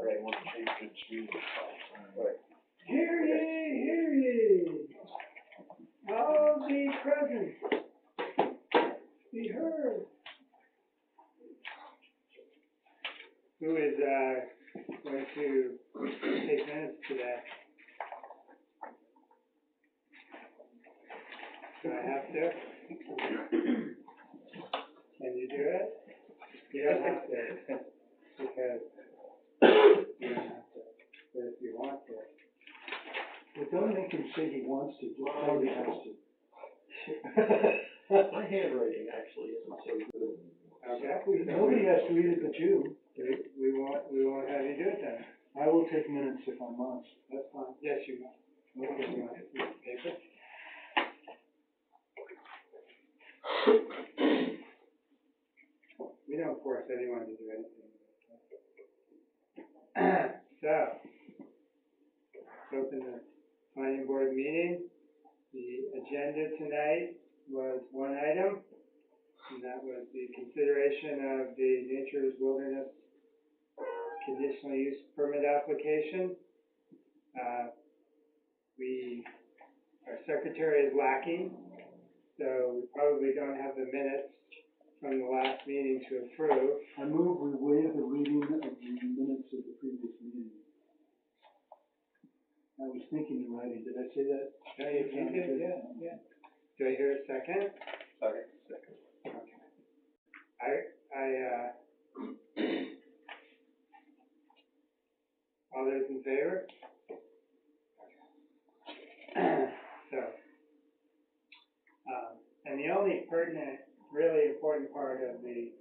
Right, one sacred street. Right. Hear ye, hear ye. All be present. Be heard. Who is going to take minutes today? Do I have to? Can you do it? You don't have to, because you don't have to. But if you want to. But don't make him say he wants to, just tell him he has to. My handwriting actually isn't so good. Okay. Nobody has to read it but you. We won't have you do it then. I will take minutes if I must. That's fine. Yes, you must. Okay, you want to use paper? We don't force anyone to do anything. So, let's open the planning board meeting. The agenda tonight was one item, and that was the consideration of the Nature's Wilderness conditional use permit application. Our secretary is lacking, so we probably don't have the minutes from the last meeting to approve. I move we waive the reading of the minutes of the previous meeting. I was thinking in writing, did I say that? No, you did, yeah. Do I hear a second? Second. Okay. All those in favor? So, and the only pertinent, really important part of the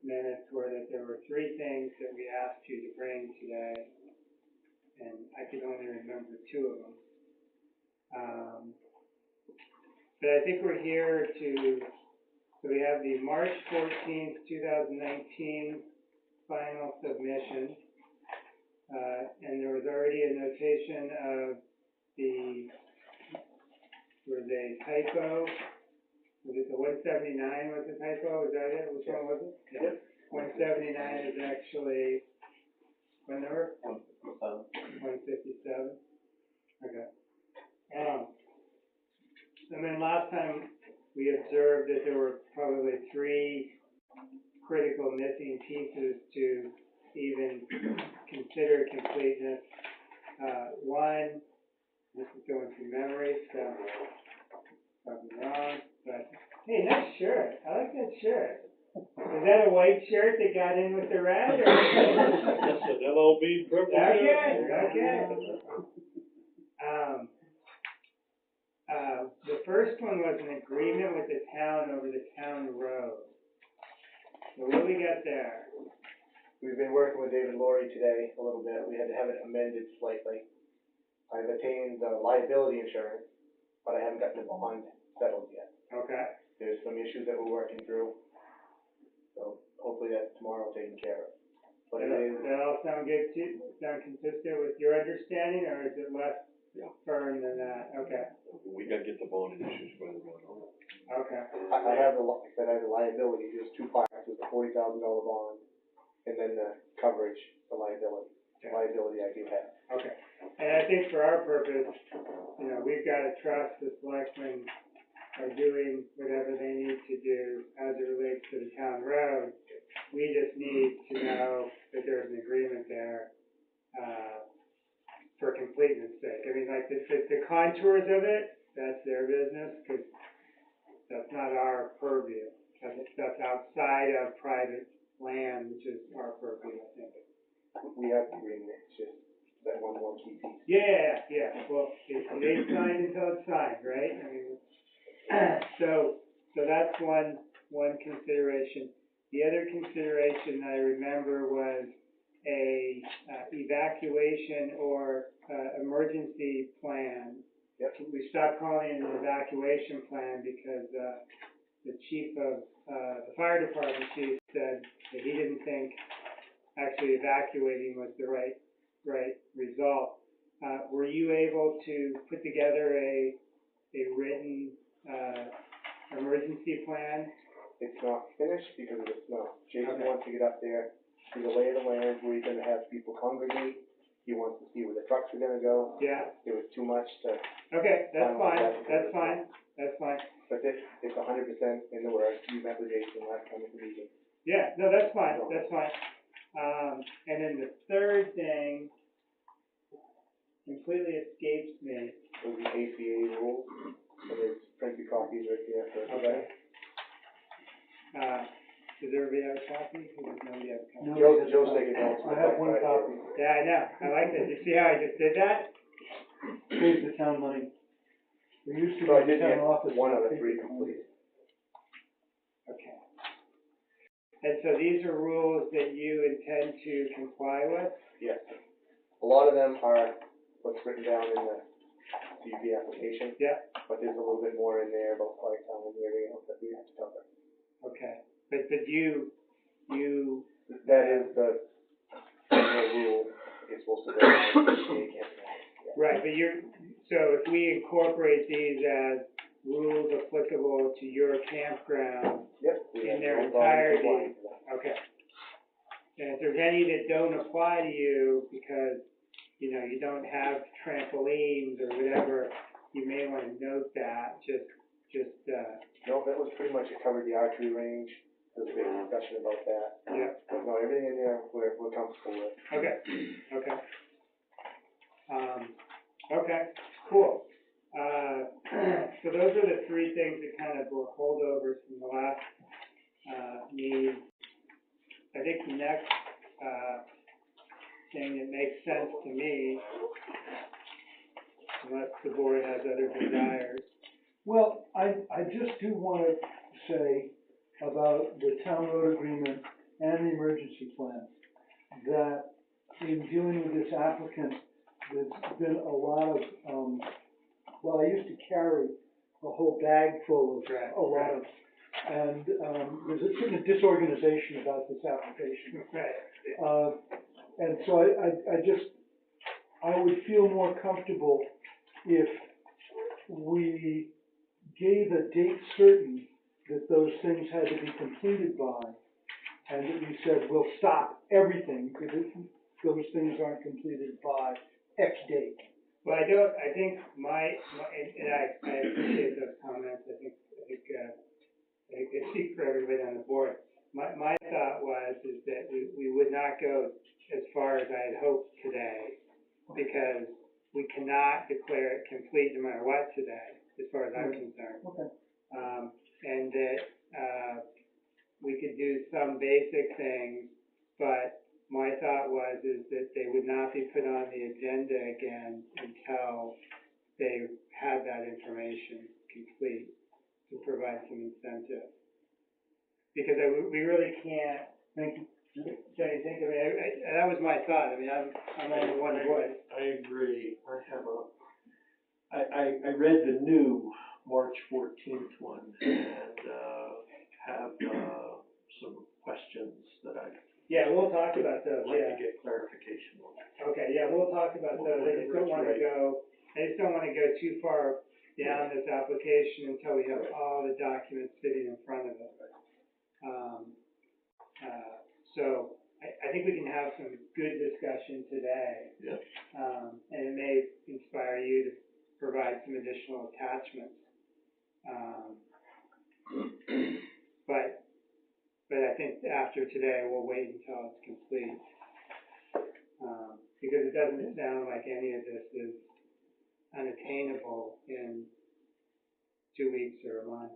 minutes were that there were three things that we asked you to bring today, and I could only remember two of them. But I think we're here so we have the March 14th, 2019 final submission, and there was already a notation of there was a typo. Was it the 179 was the typo? Was that it? Which one was it? Yep. 179 is actually, what number? 157. Okay. And then last time we observed that there were probably three critical missing pieces to even consider completeness. One, this is going from memory, so probably wrong, but hey, nice shirt. I like that shirt. Is that a white shirt that got in with the red? Or? That's an LOB purple. Okay. The first one was an agreement with the town over the town road. So what do we got there? We've been working with David Laurie today a little bit. We had to have it amended slightly. I've attained liability insurance, but I haven't gotten the bond settled yet. Okay. There's some issues that we're working through, so hopefully that's tomorrow taken care of. But That all sound good to you? Sound consistent with your understanding, or is it less firm than that? Okay. We gotta get the bonding issues squared away. Okay. I have the liability. There's two parts. There's a $40,000 bond, and then the coverage, the liability. The liability I do have. Okay. And I think for our purpose, we've got to trust the selectmen are doing whatever they need to do as it relates to the town road. We just need to know that there's an agreement there for completeness sake. I mean, like the contours of it, that's their business, because that's not our purview. That's outside of private land, which is our purview, I think. We have the agreement. It's just that one more key piece. Yeah. Well, it ain't signed until it's signed, right? I mean, so that's one consideration. The other consideration I remember was a evacuation or emergency plan. Yep. We stopped calling it an evacuation plan because the chief of the fire department chief said that he didn't think actually evacuating was the right result. Were you able to put together a written emergency plan? It's not finished because of the snow. Jason Okay. wants to get up there, see the lay of the land, where he's going to have people congregate, were gonna go. Yeah, It was too much to, okay, that's Finalize fine, that. that's fine, that's fine. but it's 100% in the works. You met with Jason last time at the meeting. Yeah, no, that's fine, that's fine. And then the third thing completely escapes me. It was the ACA rules, so there's printed copies right there for everybody. Does everybody have a copy? Or does nobody have a copy? No, Joe's taking notes. I have one copy. Yeah, I know, I like that. You see how I just did that? Saves the town money. There used to So I be did a town get office. one of the with three paper complete. Okay. And so these are rules that you intend to comply with? Yes. A lot of them are what's written down in the CUP application. Yeah. But there's a little bit more in there about flight time and everything else that we have to cover. Okay, but you, That is the rule. It's supposed to go in the ACA campaign. Yeah. right, but so if we incorporate these as rules applicable to your campground, Yep. we In have their no problem entirety. complying to that. okay. And if there's any that don't apply to you because, you know, you don't have trampolines or whatever, you may want to note that, No, that was pretty much, it covered the archery range. There was a big discussion about that. yeah. But no, everything in there we're comfortable with. Okay, okay. Okay, cool. So those are the three things that kind of were holdovers from the last, meeting. I think the next, thing that makes sense to me, unless the board has other desires. Well, I just do want to say about the town road agreement and the emergency plan, that in dealing with this applicant, there's been a lot of, well, I used to carry a whole bag full of Right, a lot of, and there's a certain disorganization about this application. Right. And so I would feel more comfortable if we gave a date certain that those things had to be completed by, and that we said, we'll stop everything if those things aren't completed by X date. Well, I think and I appreciate those comments. I think they speak for everybody on the board. My thought is that we would not go as far as I had hoped today, because we cannot declare it complete no matter what today, as far as I'm concerned. Okay. And that, we could do some basic things, but my thought is that they would not be put on the agenda again until they had that information complete to provide some incentive. Because we really can't. Thank you. Don't you think? I mean, that was my thought. I mean, I'm only one voice. I agree. I read the new March 14th one and, have, some questions that I Yeah, we'll talk about those, like yeah. to get clarification on. Okay, yeah, we'll talk about those. I just don't wanna go too far down this application until we have all the documents sitting in front of us. So I think we can have some good discussion today. Yep. And it may inspire you to provide some additional attachments. But I think after today, we'll wait until it's complete. Because it doesn't sound like any of this is unattainable in 2 weeks or a month.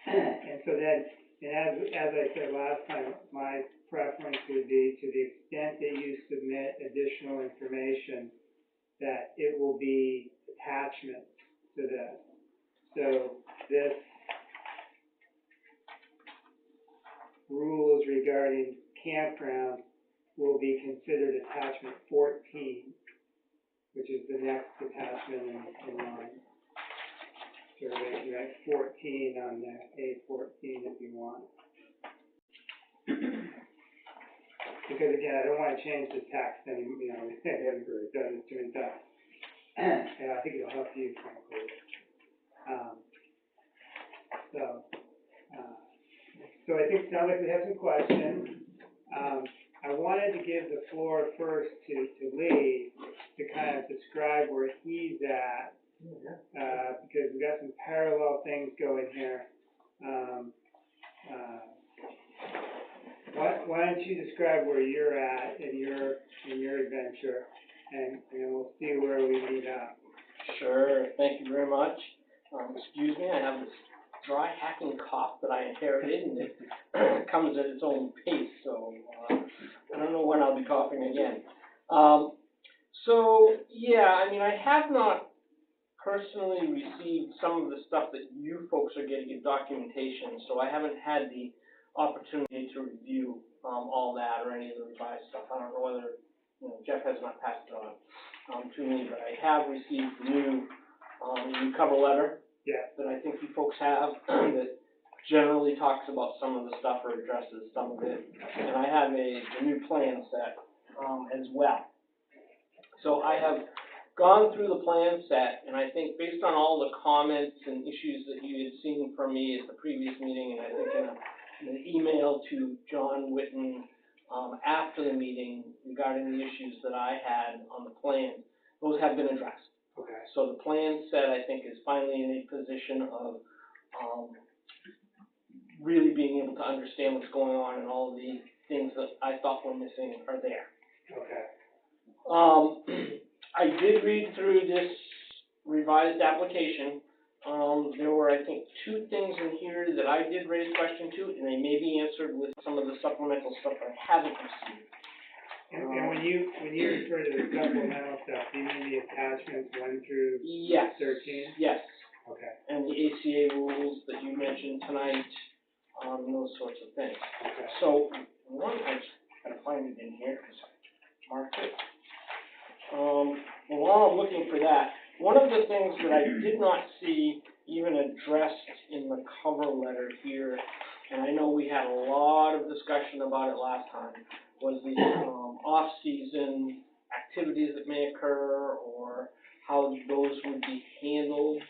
And so then, and as I said last time, my preference would be, to the extent that you submit additional information, that it will be attachments to this. So this rules regarding campground will be considered attachment 14, which is the next attachment in line. So they can write 14 on the A14 if you want. Because again, I don't want to change the text anymore, you know, I've done this too many times. And I think it'll help you, frankly. So I think it sounds like we have some questions. I wanted to give the floor first to Lee, to kind of describe where he's at, because we got some parallel things going here. Why don't you describe where you're at in your adventure, and we'll see where we meet up. Sure, thank you very much. Excuse me, I have this dry hacking cough that I inherited, and it comes at its own pace, so I don't know when I'll be coughing again. So, yeah, I mean, I have not personally received some of the stuff that you folks are getting in documentation, so I haven't had the opportunity to review all that or any of the revised stuff. I don't know whether, Jeff has not passed it on to me, but I have received the new cover letter that I think you folks have that generally talks about some of the stuff or addresses some of it. And I have the new plan set as well. So I have gone through the plan set, and I think based on all the comments and issues that you had seen from me at the previous meeting, and I think in an email to John Whitten after the meeting regarding the issues that I had on the plan, those have been addressed. Okay. So the plan set, I think, is finally in a position of really being able to understand what's going on, and all the things that I thought were missing are there. Okay. I did read through this revised application. There were, I think, 2 things in here that I did raise question to, and they may be answered with some of the supplemental stuff I haven't received. And when you refer to the supplemental stuff, do you mean the attachments 1 through Yes. 13? Yes. Okay. And the ACA rules that you mentioned tonight, those sorts of things. Okay. So, one, I just gotta find it in here, because I marked it. Well, while I'm looking for that, one of the things that I did not see even addressed in the cover letter here, and I know we had a lot of discussion about it last time, was the off-season activities that may occur, or how those would be handled.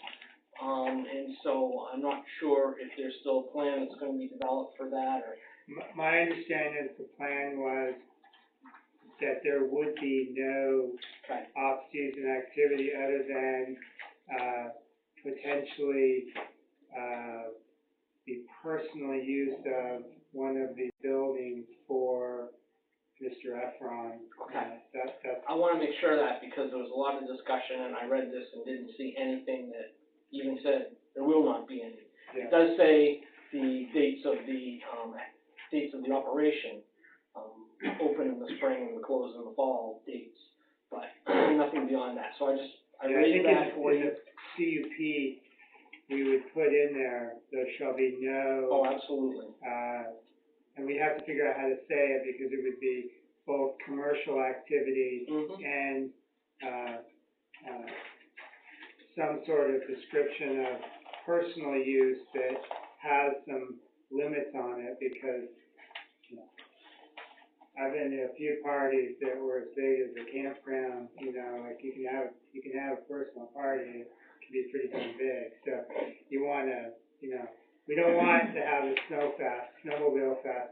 And so I'm not sure if there's still a plan that's going to be developed for that, or. My understanding of the plan was that there would be no off-season activity other than potentially the personal use of one of the buildings for Mr. Efron. Okay. That's I want to make sure of that, because there was a lot of discussion, and I read this and didn't see anything that even said there will not be any. yeah. It does say the dates of the operation, open in the spring and close in the fall dates, but nothing beyond that. So I raised that for in you. the CUP, we would put in there shall be no. Oh, absolutely. And we have to figure out how to say it, because it would be both commercial activity and some sort of description of personal use that has some limits on it, because I've been to a few parties that were as big as a campground. Like you can have a personal party, it can be pretty damn big. So you want to, we don't want to have a snowmobile fest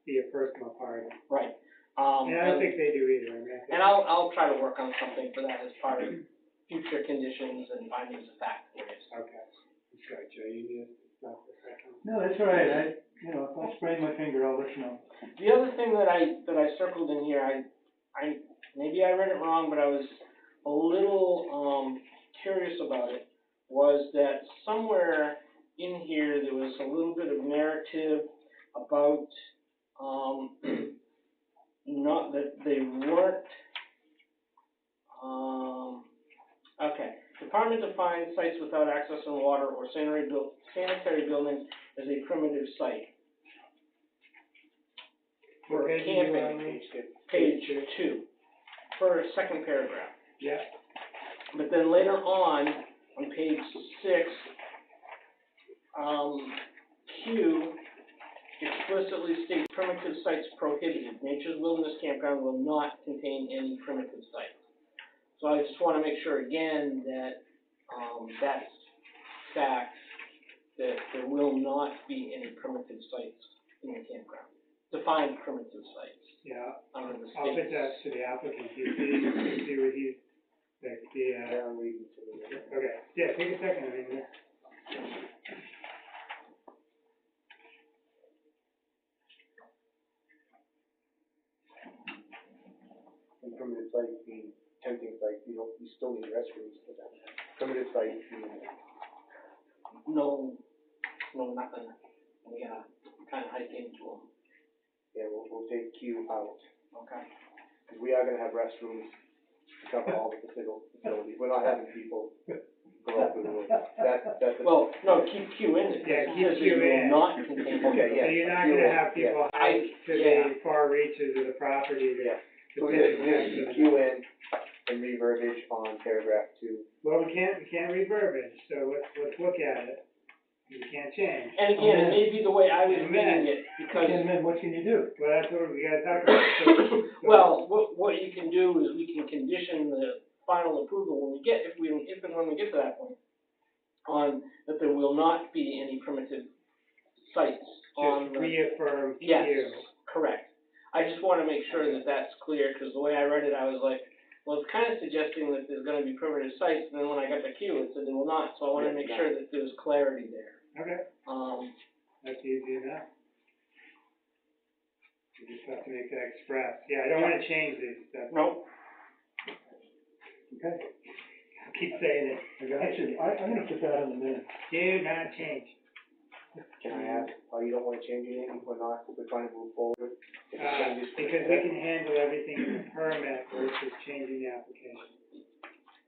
be a personal party. Right. And I don't think they do either. And I'll try to work on something for that as part of future conditions and findings of fact for you. Okay. I'm sorry, Joe, you need to stop for a second. No, that's all right. If I sprain my finger, I'll let you know. The other thing that I circled in here, I maybe I read it wrong, but I was a little curious about it, was that somewhere in here there was a little bit of narrative about not that they weren't okay. Department defines sites without access and water or sanitary buildings as a primitive site. For What page are you camping, on? page 2, for a second paragraph. Yeah. But then later on page 6, Q explicitly states primitive sites prohibited. Nature's Wilderness Campground will not contain any primitive sites. So I just want to make sure again that that's fact, that there will not be any primitive sites in the campground. define primitive sites Yeah, under the I'll put state's. that to the applicant, you see what he's, like, Yeah, I'm reading through it. okay, yeah, take a second, I mean, And primitive sites mean tempting sites, you still need restrooms for them. Primitive sites mean, No, nothing, we gotta kinda hike into them, yeah, we'll take Q out, okay? because we are gonna have restrooms to cover all the facilities, we're not having people go out through the woods. That's a. Well, no, keep Q in it, Yeah, because it keep says Q it will in. not contain. Okay, so yeah. you're not gonna have people hike to Yeah. the far reaches of the property to. Yeah. to So we pick just next keep to Q them. in and reverbiage on paragraph 2. Well, we can't reverbiage, so let's look at it, we can't change. And again, it may be the way I was reading it, because, And then what can you do? Well, that's what we gotta talk about, so. well, what you can do is we can condition the final approval when we get, if and when we get to that point, on that there will not be any primitive sites on Just the. reaffirm Yes, Q. correct. I just wanna make sure that that's clear, cause the way I read it, I was like, well, it's kinda suggesting that there's gonna be primitive sites, and then when I got to Q, it said there will not, so I wanna make sure that there's clarity there. Okay, that's easy enough. You just have to make that express, yeah, I don't wanna change these, that's, Nope, Okay, I'll keep saying it. I got you. I'm gonna put that in the minute. Do not change. Can I ask, why you don't wanna change anything, if we're trying to move forward? If it changes for the Because we better? can handle everything in the permit versus changing the application.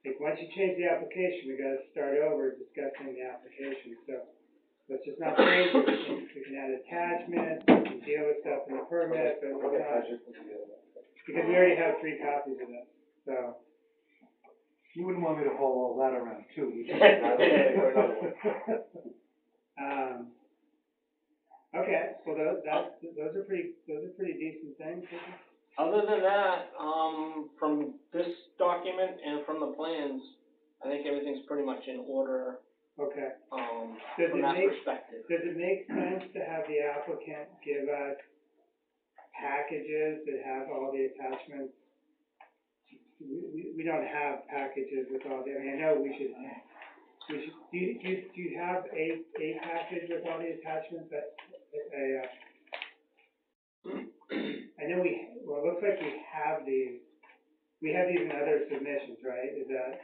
Like, once you change the application, we gotta start over discussing the application, so let's just not change it. We can add attachments, we can deal with stuff in the permit, but we're Okay, not, that's just gonna do that. because we already have 3 copies of it, so. You wouldn't want me to haul all that around too, would you? Not okay for another one. Okay, well, those are pretty decent things. other than that, from this document and from the plans, I think everything's pretty much in order, Okay. from Does it that make- perspective. Does it make sense to have the applicant give us packages that have all the attachments? We don't have packages with all the, I mean, I know we should, do you have a package with all the attachments that, I know well, it looks like we have these in other submissions, right? Is that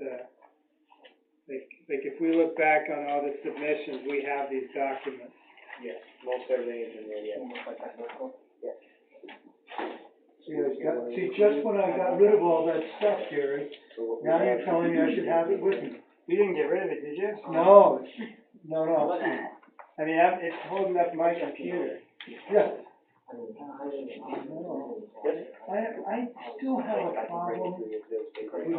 the, like if we look back on all the submissions, we have these documents. Yes, most everything is in there, yeah. Almost like that notebook. See, just when I got rid of all that stuff, Gary, So what we now have- you're telling me I should have it with me. You didn't get rid of it, did you? No, no. I mean, it's holding up my computer. Yeah. No. I still have a problem with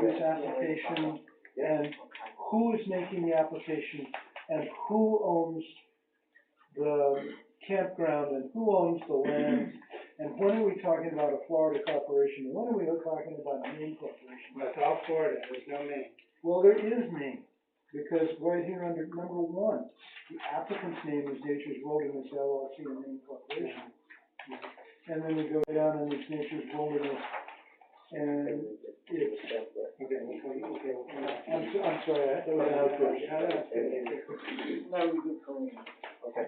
this application and who is making the application and who owns the campground and who owns the land. And when are we talking about a Florida corporation and when are we talking about a Maine corporation? Well, it's all Florida, there's no Maine. Well, there is Maine, because right here under number 1, the applicant's name is Nature's Wilderness LLC and Maine Corporation. And then we go down and it's Nature's Wilderness, and it's, I'm sorry, that was an outburst. That would be good for me. Okay. Of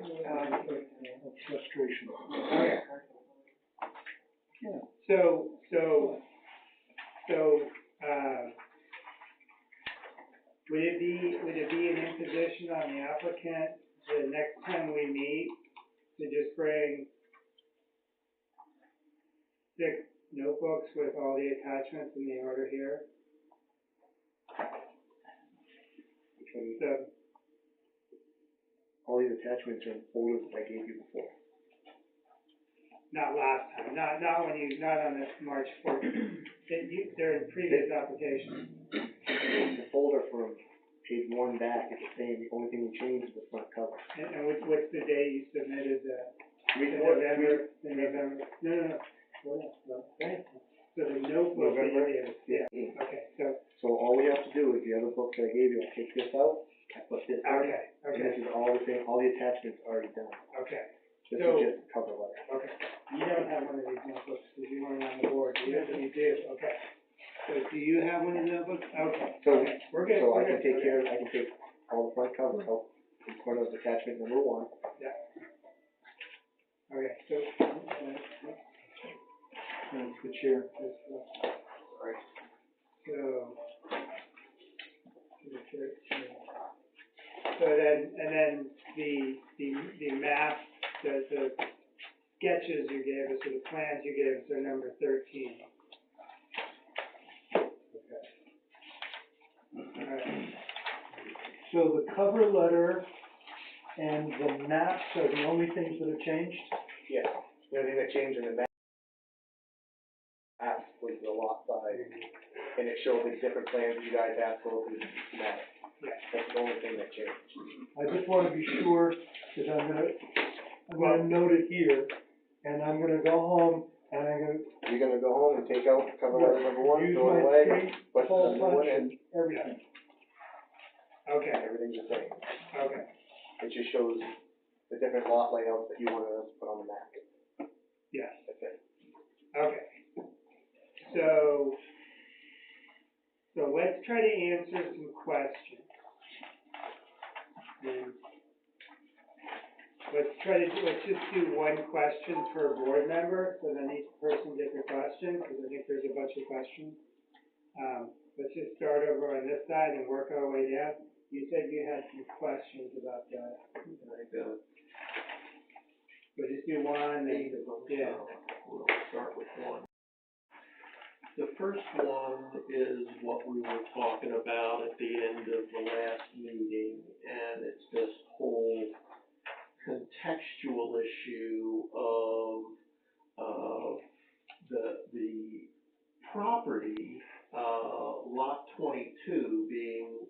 frustration. Okay. Yeah. So, would it be an imposition on the applicant the next time we meet to just bring 6 notebooks with all the attachments in the order here? So, All these attachments are in folders that I gave you before. not last time, not on this March 14th. They're in previous applications. The folder from page 1 back is the same, the only thing we changed is the front cover. And what's the day you submitted that? In November? No. So the notebook that you November? gave us, yeah, okay, so, So all we have to do is the other book that I gave you, I take this out, I put this in, okay, and this is all the same, all the attachments already done. okay. This So- is just a cover letter. Okay, you don't have one of these notebooks, because you weren't on the board, you do, okay. So do you have one of these notebooks? Okay, So, okay, we're good, so I we're can good, take okay. care, I can take all the front cover out in front of attachment number 1. Okay, so, That's the chair. So then, and then the map, the sketches you gave us, or the plans you gave us are number 13. Alright, So the cover letter and the maps are the only things that have changed? Yeah, the only thing that changed in the map was the lot size, and it showed the different plans that you guys asked for with the map. That's the only thing that changed. I just wanna be sure, cause I'm gonna note it here, and I'm gonna go home, and I'm gonna You're gonna go home and take out cover letter number 1, use throw it my away, street, put the hole new one punch, in, and everything. okay, everything's the same. okay, It just shows the different lot layouts that you wanna put on the map. yes, That's it. okay. So let's try to answer some questions. And let's just do one question per board member, so then each person gets a question, because I think there's a bunch of questions. Let's just start over on this side and work our way down. You said you had some questions about that. So just do one, and, 8 of them, yeah. so we'll start with one. The first one is what we were talking about at the end of the last meeting, and it's this whole contextual issue of the property, lot 22 being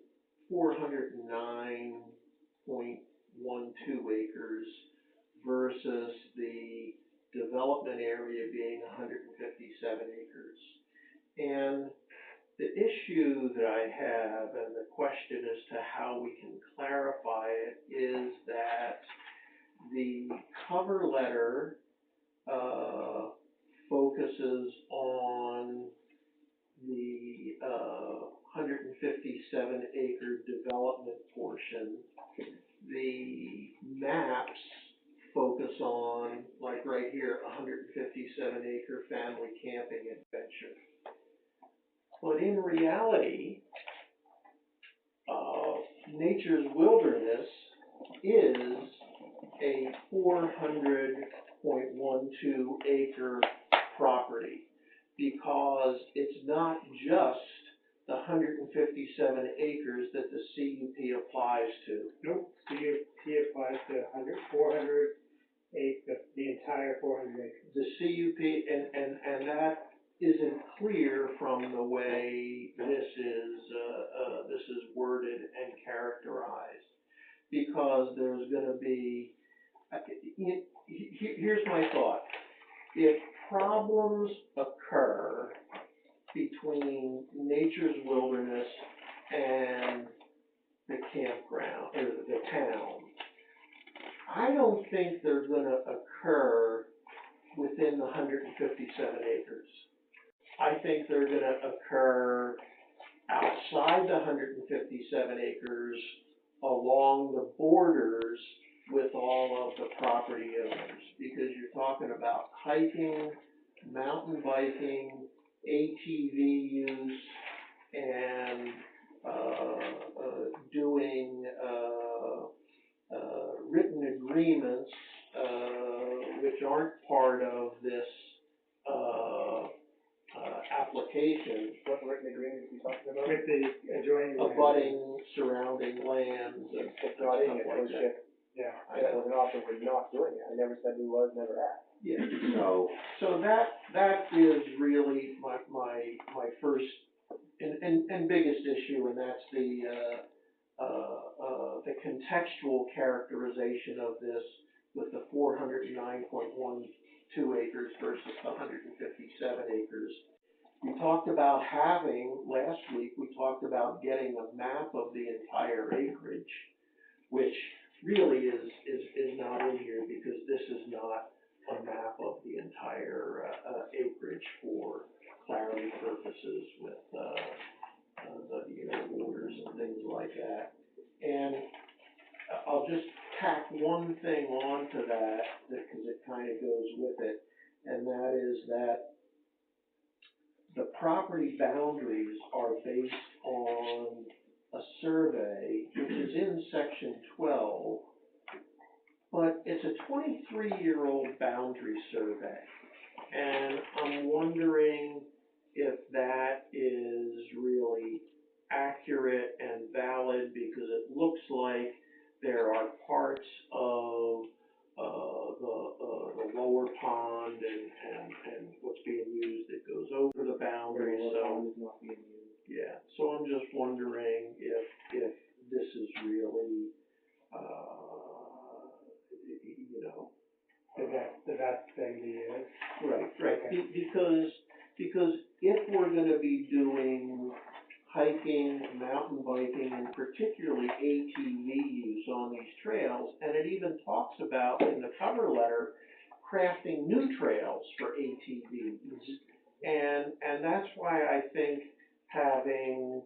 409.12 acres versus the development area being 157 acres. And the issue that I have, and the question as to how we can clarify it, is that the cover letter focuses on the 157 acre development portion. The maps focus on, like right here, 157 acre family camping adventure. But in reality, Nature's Wilderness is a 400.12 acre property, because it's not just the 157 acres that the CUP applies to. Nope, CUP applies to 400 acres, the entire 400 acres. The CUP, and that isn't clear from the way this is worded and characterized, because there's gonna be, here's my thought. If problems occur between Nature's Wilderness and the campground, or the town, I don't think they're gonna occur within the 157 acres. I think they're gonna occur outside the 157 acres, along the borders with all of the property owners, because you're talking about hiking, mountain biking, ATV use, and doing written agreements which aren't part of this application, What written agreement are you talking about? With the adjoining. abutting surrounding lands and It's not in stuff it, like so that. Yeah. that was an option for not doing it. I never said we was, never asked. Yeah, so that is really my first and biggest issue, and that's the contextual characterization of this with the 409.12 acres versus the 157 acres. We talked about last week, we talked about getting a map of the entire acreage, which really is not in here because this is not a map of the entire, acreage for clarity purposes with, the waters and things like that. And I'll just tack one thing onto that, because it kind of goes with it, and that is that the property boundaries are based on a survey, which is in section 12, but it's a 23-year-old boundary survey. And I'm wondering if that is really accurate and valid, because it looks like there are parts of the lower pond and what's being used that goes over the boundary, so. Yeah, so I'm just wondering if this is really, the best thing to use. right, Okay. because if we're gonna be doing hiking, mountain biking, and particularly ATV use on these trails, and it even talks about in the cover letter, crafting new trails for ATVs. And that's why I think having,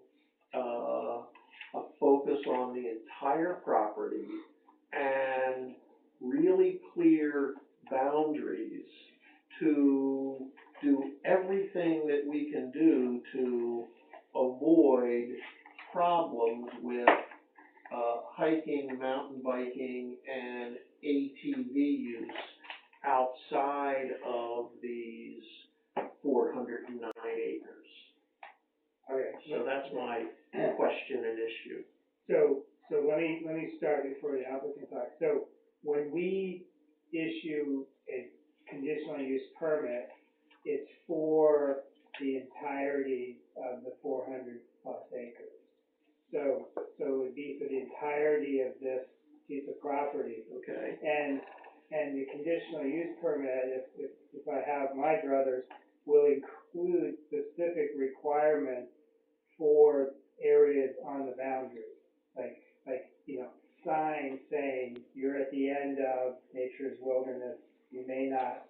a focus on the entire property and really clear boundaries to do everything that we can do to avoid problems with, hiking, mountain biking, and ATV use outside of these 409 acres. Okay. So that's my question and issue. So let me start before the applicant talks. So when we issue a conditional use permit, it's for the entirety of the 400 plus acres. So it would be for the entirety of this piece of property. Okay. And the conditional use permit, if I have my druthers, will include specific requirements for areas on the boundary, like signs saying you're at the end of nature's wilderness, you may not,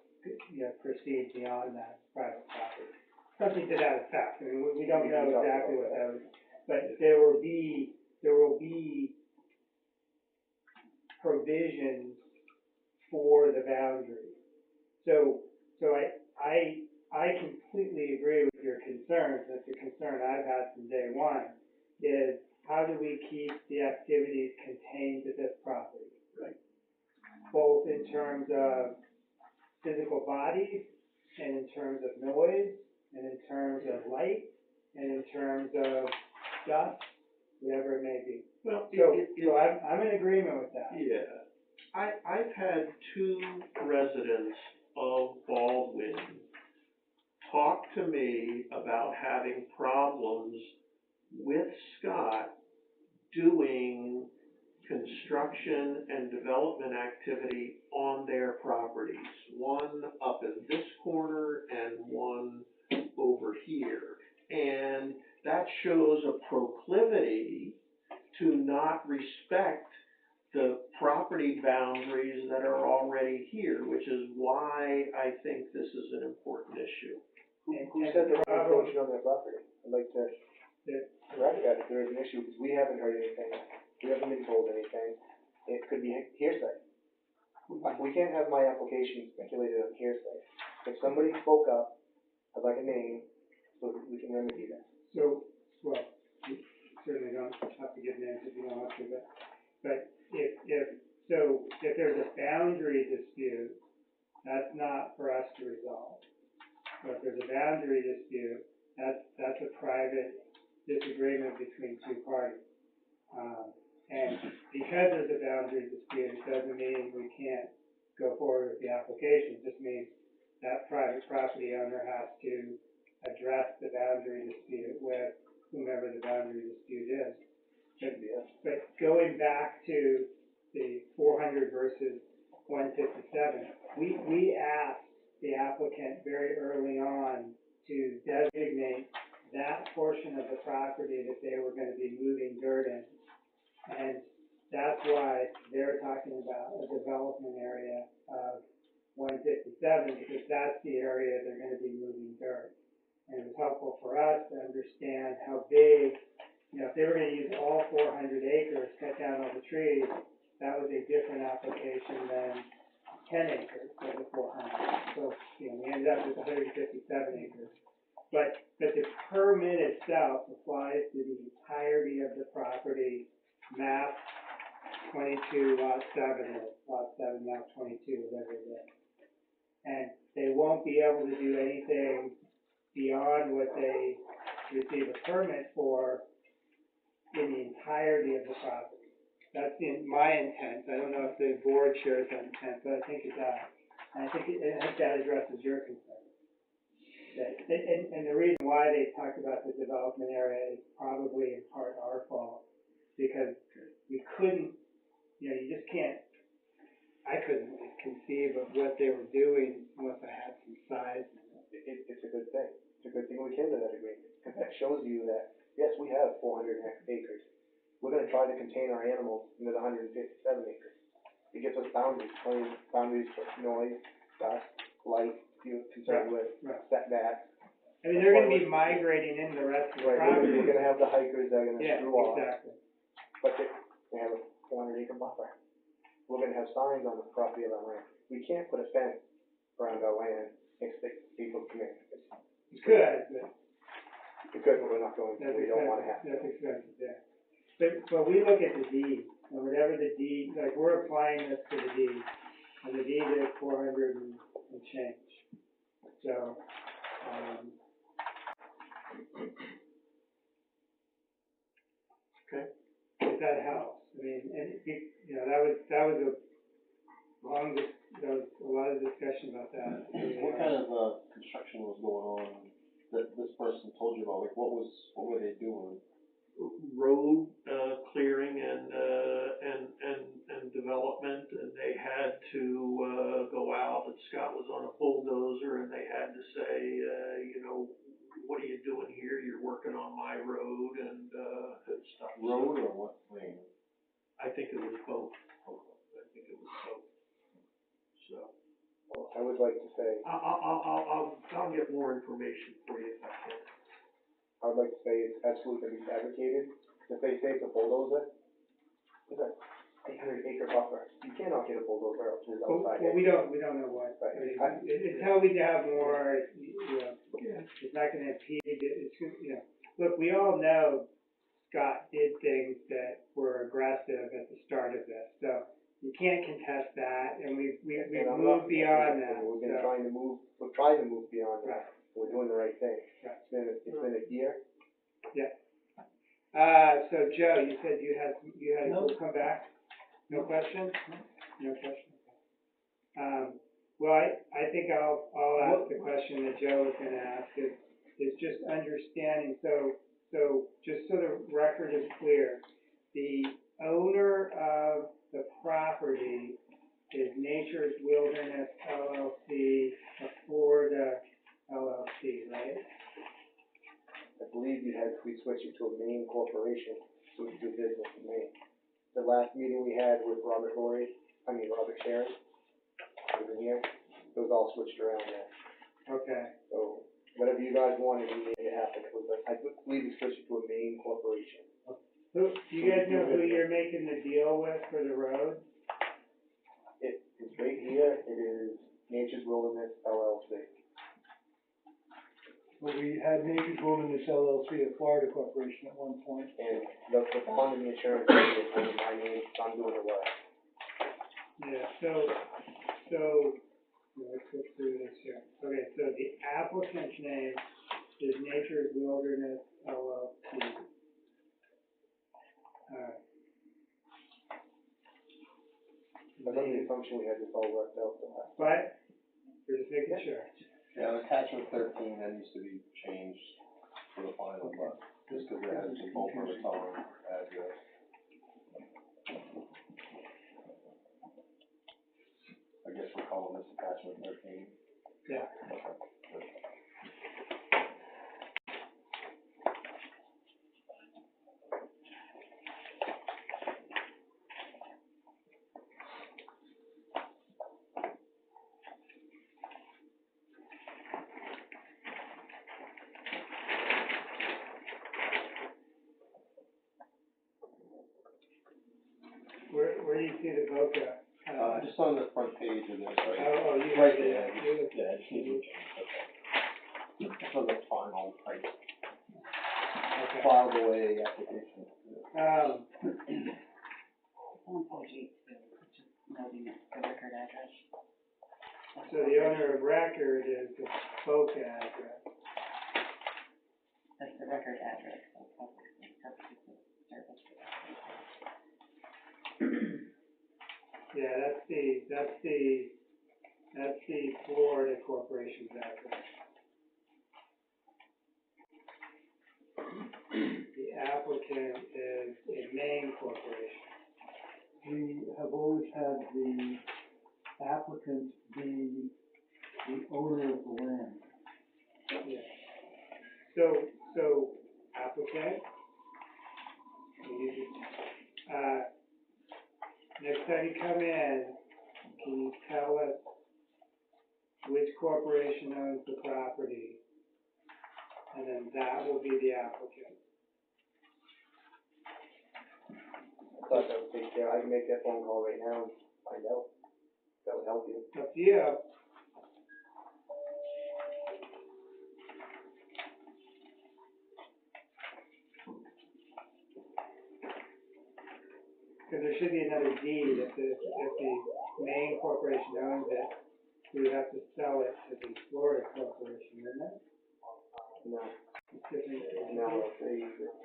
proceed beyond that private property. Something to that effect. I mean, we don't know exactly what that would, but there will be provisions for the boundary. So I completely agree with your concerns. That's a concern I've had from day one, is how do we keep the activities contained to this property? Right. Both in terms of physical bodies, and in terms of noise, and in terms of light, and in terms of dust, whatever it may be. Well, So I'm in agreement with that. yeah. I've had two residents of Baldwin talk to me about having problems with Scott doing construction and development activity on their properties. One up in this corner and one over here. And that shows a proclivity to not respect the property boundaries that are already here, which is why I think this is an important issue. Who said there was encroaching on their property? I'd like to correct that if there is an issue, because we haven't heard anything, we haven't been told anything. It could be hearsay. We can't have my application speculated on hearsay. If somebody spoke up, I'd like a name, so we can remedy that. So, well, you certainly don't have to give names if you don't want to, but if there's a boundary dispute, that's not for us to resolve. So if there's a boundary dispute, that's a private disagreement between two parties. And because there's a boundary dispute, it doesn't mean we can't go forward with the application. It just means that private property owner has to address the boundary dispute with whomever the boundary dispute is. But going back to the 400 versus 157, we asked the applicant very early on to designate that portion of the property that they were going to be moving dirt in. And that's why they're talking about a development area of 157, because that's the area they're gonna be moving dirt. And it was helpful for us to understand how big, if they were gonna use all 400 acres, cut down all the trees, that was a different application than 10 acres of the 400. So, we ended up with 157 acres. But the permit itself applies to the entirety of the property, map 22, lot 7, or lot 7, map 22, whatever it is. And they won't be able to do anything beyond what they receive a permit for in the entirety of the property. That's my intent. I don't know if the board shares that intent, but I think it does. And I think that addresses your concern. And the reason why they talked about the development area is probably in part our fault, because we couldn't, you just can't, I couldn't conceive of what they were doing unless I had some size. It's a good thing. It's a good thing we came to that agreement, because that shows you that, yes, we have 400 acres. We're gonna try to contain our animals into the 157 acres. It gives us boundaries for noise, dust, light, if you're concerned with setbacks. I mean, they're gonna be migrating into the rest of the Right, property. we're gonna have the hikers that are gonna Yeah, screw off, exactly. but they have a 400 acre buffer. We're gonna have signs on the property of our land. We can't put a fence around our land and expect people to come in. You could, but We could, but we're not going to, that's we don't wanna expensive, have to. that's expensive, yeah. But we look at the deed, and whatever the deed, like, we're applying this to the deed, and the deed is 400 and change. So, Okay. if that helps, I mean, and, that was a long, there was a lot of discussion about that. What kind of, construction was going on that this person told you about? Like, what were they doing? Road, clearing and development, and they had to, go out, and Scott was on a bulldozer, and they had to say, what are you doing here? You're working on my road, and stuff. Road or what lane? I think it was both. So, Well, I would like to say, I'll get more information for you if I can. I would like to say it's absolutely gonna be fabricated. If they say it's a bulldozer, it's a 800 acre buffer. You cannot get a bulldozer out to the outside. Well, we don't know what, I mean, until we have more, it's not gonna impede, it's, look, we all know Scott did things that were aggressive at the start of this, so you can't contest that, and we've And I'm moved not- beyond that, We've been so. trying to move, we're trying to move beyond Right. that. We're doing the right thing. Right. It's been a year. So Joe, you said you had No. come back? No question? No question? Well, I think I'll ask the question that Joe was gonna ask, is just understanding, so just so the record is clear, the owner of the property is Nature's Wilderness LLC, a Florida LLC, right? I believe we switched it to a Maine corporation, so we do business in Maine. The last meeting we had with Robert Sharon, was in here, it was all switched around there. Okay, So whatever you guys wanted, we made it happen. It was, I believe we switched it to a Maine corporation. do you guys know who you're making the deal with for the road? It's right here, it is Nature's Wilderness LLC. Well, we had Nature's Wilderness LLC, a Florida corporation at one point. And the bond and the insurance is under my name, so I'm doing the work. Yeah, let's go through this here. Okay, so the applicant's name is Nature's Wilderness LLC. Alright. I was under the assumption we had this all worked out, so But, we're just making sure. Yeah, attachment 13, that needs to be changed to the final, but just because it has the full permit on address. I guess we're calling this attachment 13. Yeah. Okay. do you see the Boca? Just on the front page of this, right? Oh, you Right have there, it. yeah, I just need to change, okay. For the final type, Okay. filed away application. On page 8, just noting it, the record address. So the owner of record is the Boca address. That's the record address, so purposes of service. Yeah, that's the Florida corporation's address. The applicant is a Maine corporation. We have always had the applicant be the owner of the land. Yeah. So applicant, next time you come in, can you tell us which corporation owns the property? And then that will be the applicant. I thought that would take care, I can make that phone call right now and find out. That would help you. Up to you. Because there should be another deed if the main corporation owns it, we would have to sell it to the Florida corporation, wouldn't it? No, It's different. no, it's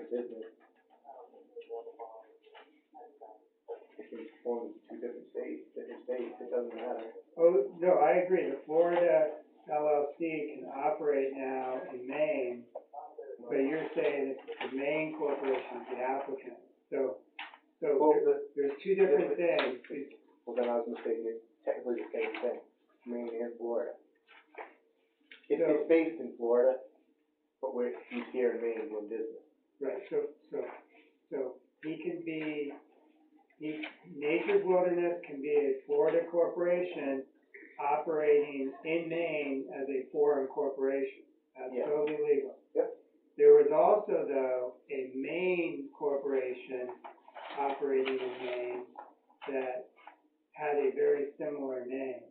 a business. It can form two different states, it doesn't matter. Oh, no, I agree, the Florida LLC can operate now in Maine, but you're saying that the Maine corporation is the applicant, so Well, there's two different things. Well, then I was mistaken, it's technically the same thing, Maine and Florida. It's based in Florida, but he's here in Maine doing business. Right, so he can be, Nature's Wilderness can be a Florida corporation operating in Maine as a foreign corporation. That's Yeah. totally legal. Yep. There was also, though, a Maine corporation operating in Maine that had a very similar name.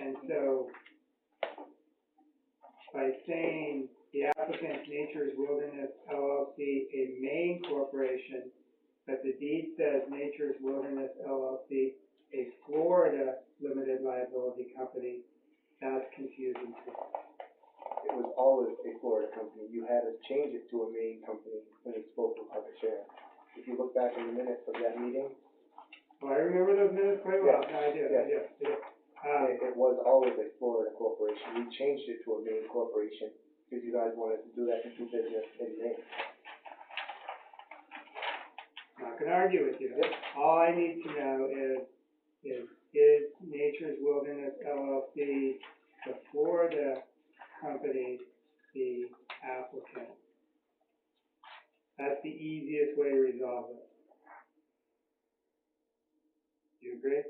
And so, by saying the applicant Nature's Wilderness LLC, a Maine corporation, but the deed says Nature's Wilderness LLC, a Florida limited liability company, that's confusing too. It was always a Florida company, you had to change it to a Maine company when you spoke with Public Sheriff. If you look back in the minutes of that meeting, Oh, I remember those minutes quite well. Yeah. No, I do. it was always a Florida corporation, we changed it to a Maine corporation, because you guys wanted to do that and do business in Maine. Not gonna argue with you. Yep. All I need to know is Nature's Wilderness LLC, the Florida company, the applicant? That's the easiest way to resolve it. Do you agree?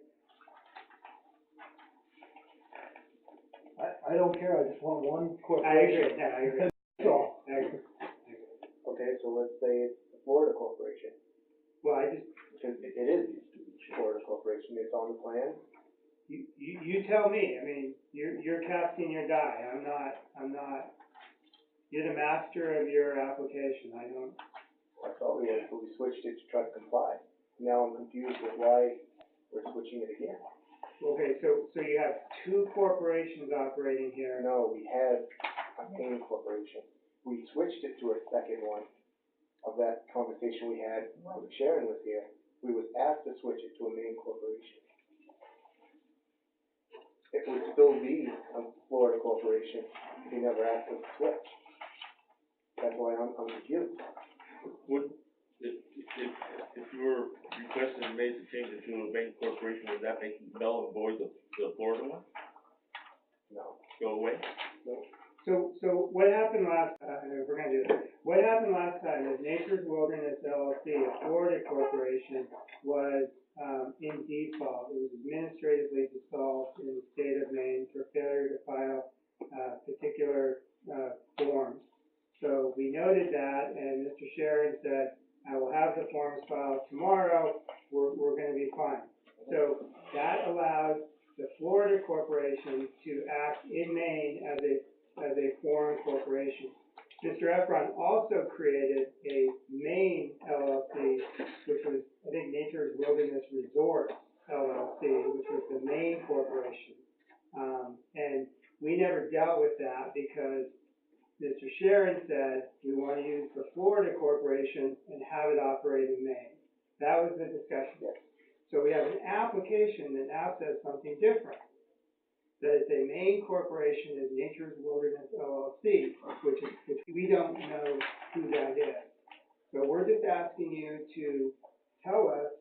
I don't care, I just want one I corporation. agree, yeah, I agree. That's all. I agree. Okay, so let's say it's the Florida corporation, Well, I just, because it is Florida corporation, it's on the plan. you tell me, I mean, you're casting your die, I'm not, you're the master of your application, I don't. I thought we were, but we switched it to try to comply. Now I'm confused with why we're switching it again. Okay, so you have two corporations operating here. No, we had a Maine corporation. We switched it to a second one of that conversation we had when Sharon was here. We was asked to switch it to a Maine corporation. It would still be a Florida corporation if you never asked us to switch. That's why I'm confused. Would, if your request is made to change it to a Maine corporation, would that make null and void the Florida one? No. Go away? So what happened last time, if we're gonna do this, what happened last time is Nature's Wilderness LLC, a Florida corporation, was, in default. It was administratively dissolved in the state of Maine for failure to file, particular, forms. So we noted that, and Mr. Sharon said, I will have the forms filed tomorrow, we're gonna be fine. So that allows the Florida corporation to act in Maine as a foreign corporation. Mr. Efron also created a Maine LLC, which was, I think, Nature's Wilderness Resort LLC, which was the Maine corporation. And we never dealt with that because Mr. Sharon said, we want to use the Florida corporation and have it operate in Maine. That was the discussion. So we have an application that now says something different. That it's a Maine corporation is Nature's Wilderness LLC, which we don't know who that is. So we're just asking you to tell us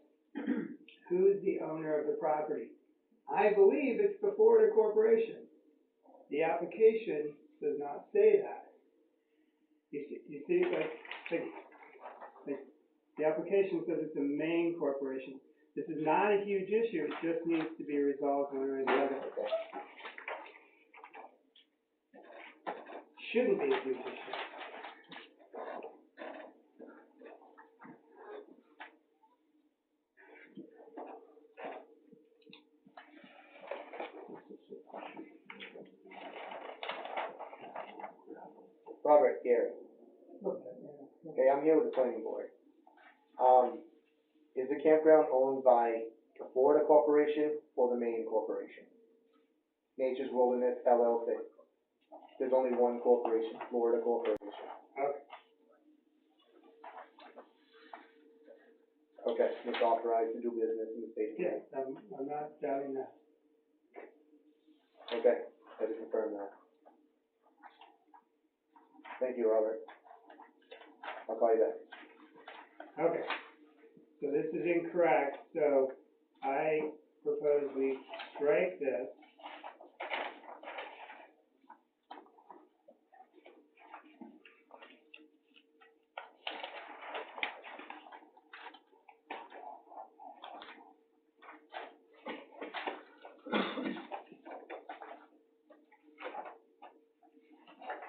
who's the owner of the property. I believe it's the Florida corporation. The application does not say that. You see, like, the application says it's a Maine corporation. This is not a huge issue, it just needs to be resolved one way or the other. Shouldn't be a huge issue. Robert, Gary. Okay, I'm here with the planning board. Is the campground owned by the Florida Corporation or the Maine Corporation? Nature's Wilderness LLC. There's only one corporation, Florida Corporation. Okay, it's authorized to do business in the state of Maine. Yeah, I'm not doubting that. Okay, I just confirm that. Thank you, Robert. I'll call you back. Okay, so this is incorrect, so I propose we strike this.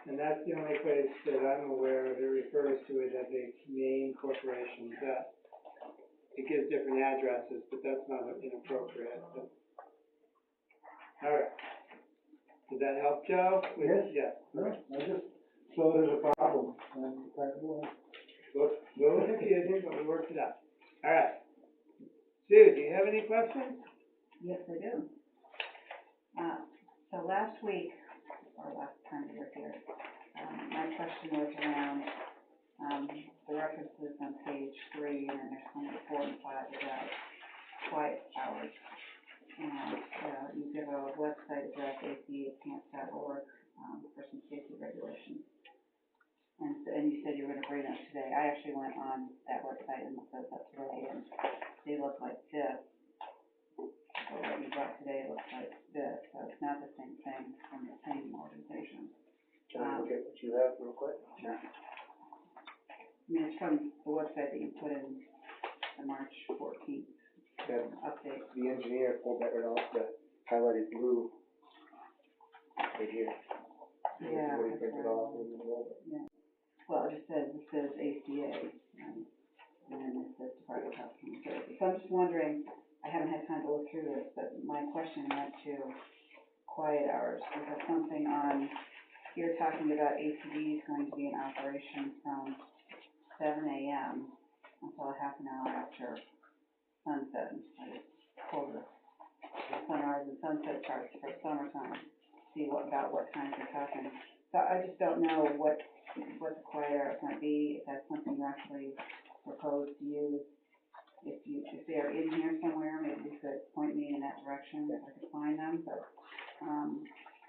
And that's the only place that I'm aware of, it refers to it as a Maine corporation, that it gives different addresses, but that's not inappropriate, so. All right. Does that help, Joe? Yes. Yeah. No, I just saw it as a problem, and apparently, Little confusing, but we worked it out. All right. Sue, do you have any questions? Yes, I do. So last week, or last time you were here, my question was around, the references on page 3, and then there's some 4 and 5 about quiet hours. And, you give a website address, acacamp.org, for some safety regulations. And you said you were gonna bring that today. I actually went on that website and looked those up today, and they look like this. So what you brought today looks like this, so it's not the same thing from the same organization. Can I look at what you have real quick? Sure. I mean, it's from the website that you put in the March 14th That's update. the engineer pulled that right off the highlighted blue right here. Yeah, What he that's printed right. off and rolled it. Yeah. Well, it says ACA, and then it says Department of Health and Human Services. So I'm just wondering, I haven't had time to look through this, but my question went to quiet hours. Is that something on, you're talking about ATD is going to be in operation from 7 a.m. until a half an hour after sunset. I just pulled the sunrise and sunset charts for summertime, see about what times we're talking. So I just don't know what the quiet hours might be, if that's something you actually propose to use. If they're in here somewhere, maybe you could point me in that direction if I could find them, but,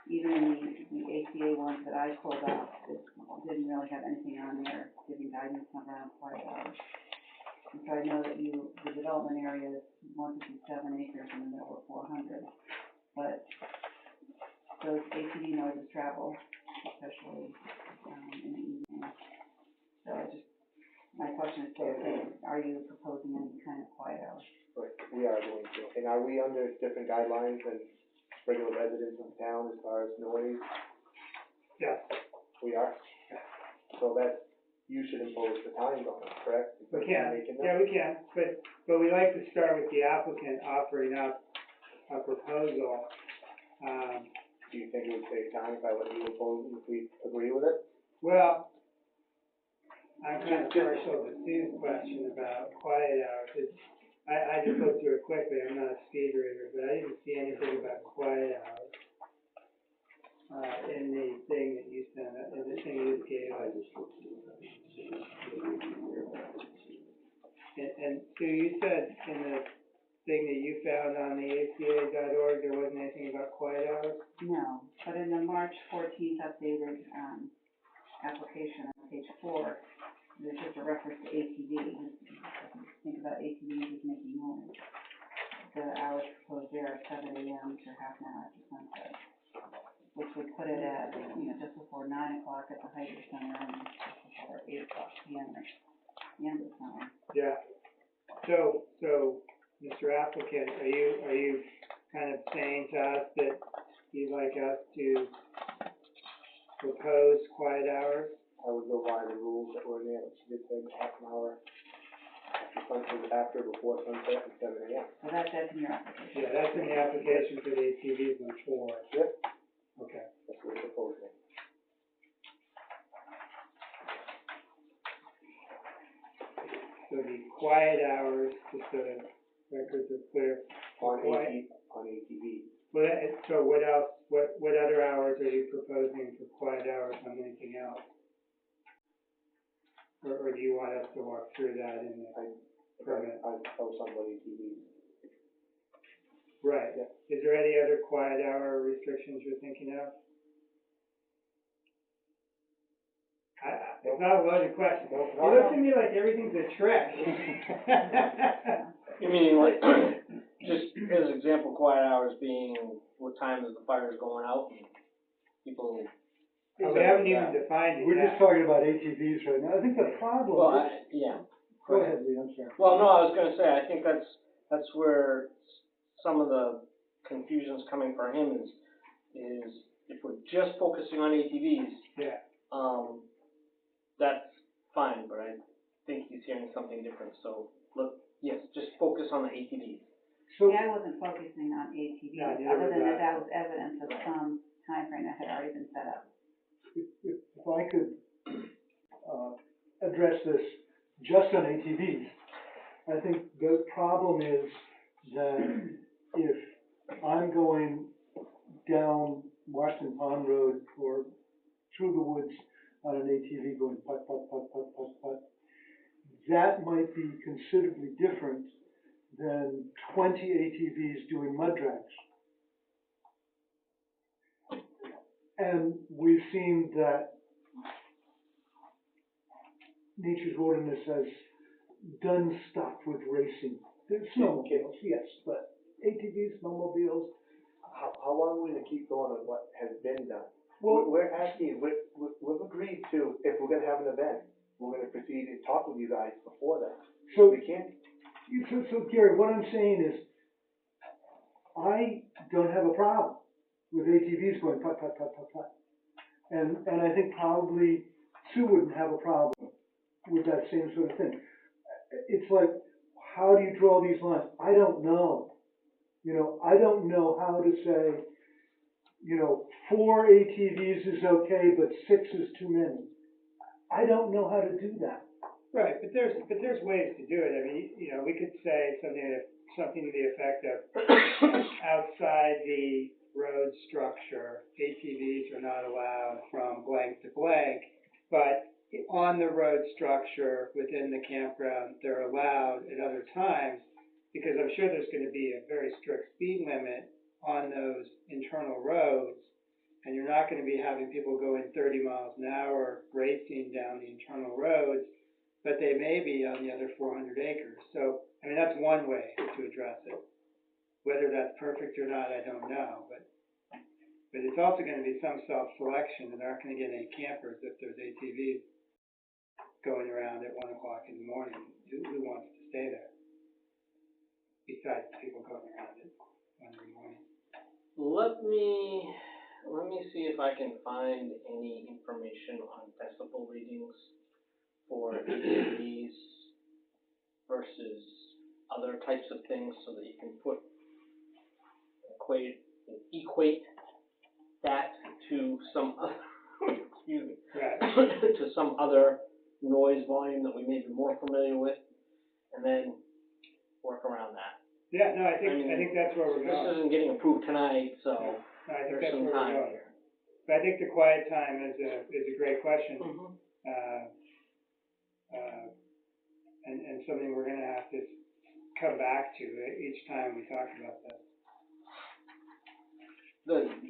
even the ACA ones that I pulled up, it didn't really have anything on there giving guidance around quiet hours. And so I know that the development area is 157 acres in the middle of 400, but those ATD noises travel, especially, in the evening. So my question is still the same, are you proposing any kind of quiet hours? But we are going to. And are we under different guidelines than regular residents of town as far as noise? Yes. We are? So that's you should impose the times on them, correct? We Because can, you're making them. yeah, we can, but we like to start with the applicant offering up a proposal. Do you think it would save time if I let you impose, if we agree with it? Well, I'm kind of partial to Sue's question about quiet hours. I just looked through it quickly, I'm not a speed reader, but I didn't see anything about quiet hours. In the thing that you sent, in the thing you gave us. And Sue, you said in the thing that you found on the ACA.org, there wasn't anything about quiet hours? No, but in the March 14th updated, application on page 4, there's just a reference to ATV. Think about ATVs as making noise. The hours proposed there are 7 AM to half an hour after sunset, which would put it at, just before 9 o'clock at the height of summer and just before 8 o'clock PM at the end of summer. Yeah. So, Mr. Applicant, are you kind of saying to us that you'd like us to propose quiet hours? I would go by the rules that were in there, which did say half an hour after, before sunset, and 7 AM. So that's in your application. Yeah, that's in the application for the ATVs on 4. Yep. Okay. That's what we're proposing. So the quiet hours, just so the records are clear. On Quiet. ATV. So what else, what other hours are you proposing for quiet hours on anything else? Or do you want us to walk through that in the permit? I post on ATV. Right. Yeah. Is there any other quiet hour restrictions you're thinking of? It's not a loaded question. No, It looks to me like everything's a trick. You mean like, just as an example, quiet hours being what time is the fire is going out and people. We haven't even defined it We're yet. just talking about ATVs right now. I think the problem Well, is, yeah. go ahead, Lee, I'm sorry. Well, no, I was gonna say, I think that's where some of the confusion's coming for him is if we're just focusing on ATVs, Yeah. that's fine, but I think he's hearing something different, so look, yes, just focus on the ATVs. So, Yeah, I wasn't focusing on ATVs, No, neither other than was I. that was evidence of some timeframe that had already been set up. if I could, address this just on ATVs, I think the problem is that if I'm going down Marston Pond Road or through the woods on an ATV going putt, putt, putt, putt, putt, putt, that might be considerably different than 20 ATVs doing mud drags. And we've seen that Nature's Wilderness has done stuff with racing. There's snowmobiles, yes, but ATVs, snowmobiles. How long are we gonna keep going on what has been done? Well, We're asking, we've agreed to, if we're gonna have an event, we're gonna proceed and talk with you guys before that. so, We can't, so Gary, what I'm saying is, I don't have a problem with ATVs going putt, putt, putt, putt, putt. And I think probably Sue wouldn't have a problem with that same sort of thing. It's like, how do you draw these lines? I don't know. I don't know how to say, 4 ATVs is okay, but 6 is too many. I don't know how to do that. Right, but there's ways to do it. I mean, we could say something to the effect of outside the road structure, ATVs are not allowed from blank to blank, but on the road structure within the campground, they're allowed at other times, because I'm sure there's gonna be a very strict speed limit on those internal roads, and you're not gonna be having people going 30 miles an hour racing down the internal roads, but they may be on the other 400 acres. So, I mean, that's one way to address it. Whether that's perfect or not, I don't know, but it's also gonna be some self-selection, and there aren't gonna get any campers if there's ATVs going around at 1 o'clock in the morning. Who wants to stay there? Besides people going around at 1 in the morning. Let me see if I can find any information on decibel readings ATVs versus other types of things so that you can equate that to some, excuse me, Right. to some other noise volume that we may be more familiar with, and then work around that. Yeah, no, I mean, think that's where we're This going. isn't getting approved tonight, so No, I think there's that's some where we're time going. here. But I think the quiet time is a great question. And something we're gonna have to come back to each time we talk about this.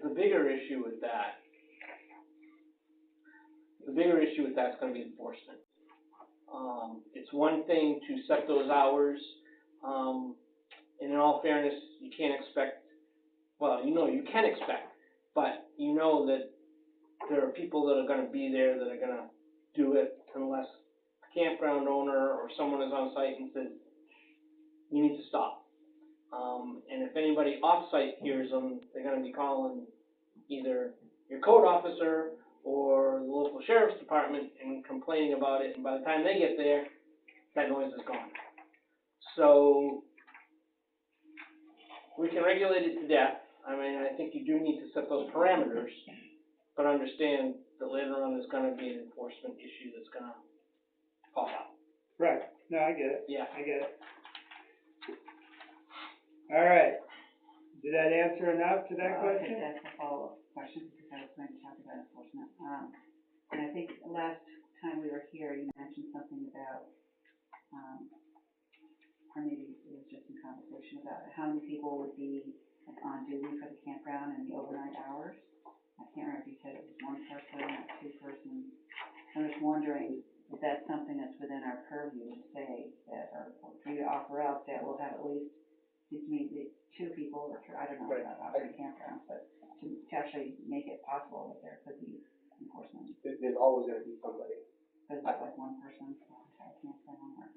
The bigger issue with that's gonna be enforcement. It's one thing to set those hours, and in all fairness, you can't expect, well, you can expect, but you know that there are people that are gonna be there that are gonna do it unless a campground owner or someone is on site and says, you need to stop. And if anybody off-site hears them, they're gonna be calling either your code officer or the local sheriff's department and complaining about it, and by the time they get there, that noise is gone. So, we can regulate it to death. I mean, I think you do need to set those parameters, but understand that later on there's gonna be an enforcement issue that's gonna pop up. Right, no, I get it. Yeah. I get it. All right, did that answer enough to that Okay, question? that's a follow-up question, because I was going to talk about enforcement. And I think last time we were here, you mentioned something about, or maybe it was just in conversation about how many people would be on duty for the campground in the overnight hours. I can't remember if you said it was one person or two persons. I'm just wondering if that's something that's within our purview to say that, or for you to offer up that we'll have at least, seems to me, the two people, or I don't know Right. about operating campgrounds, but to actually make it possible that there could be enforcement. There's always gonna be somebody, Is it like one person for the entire campground or?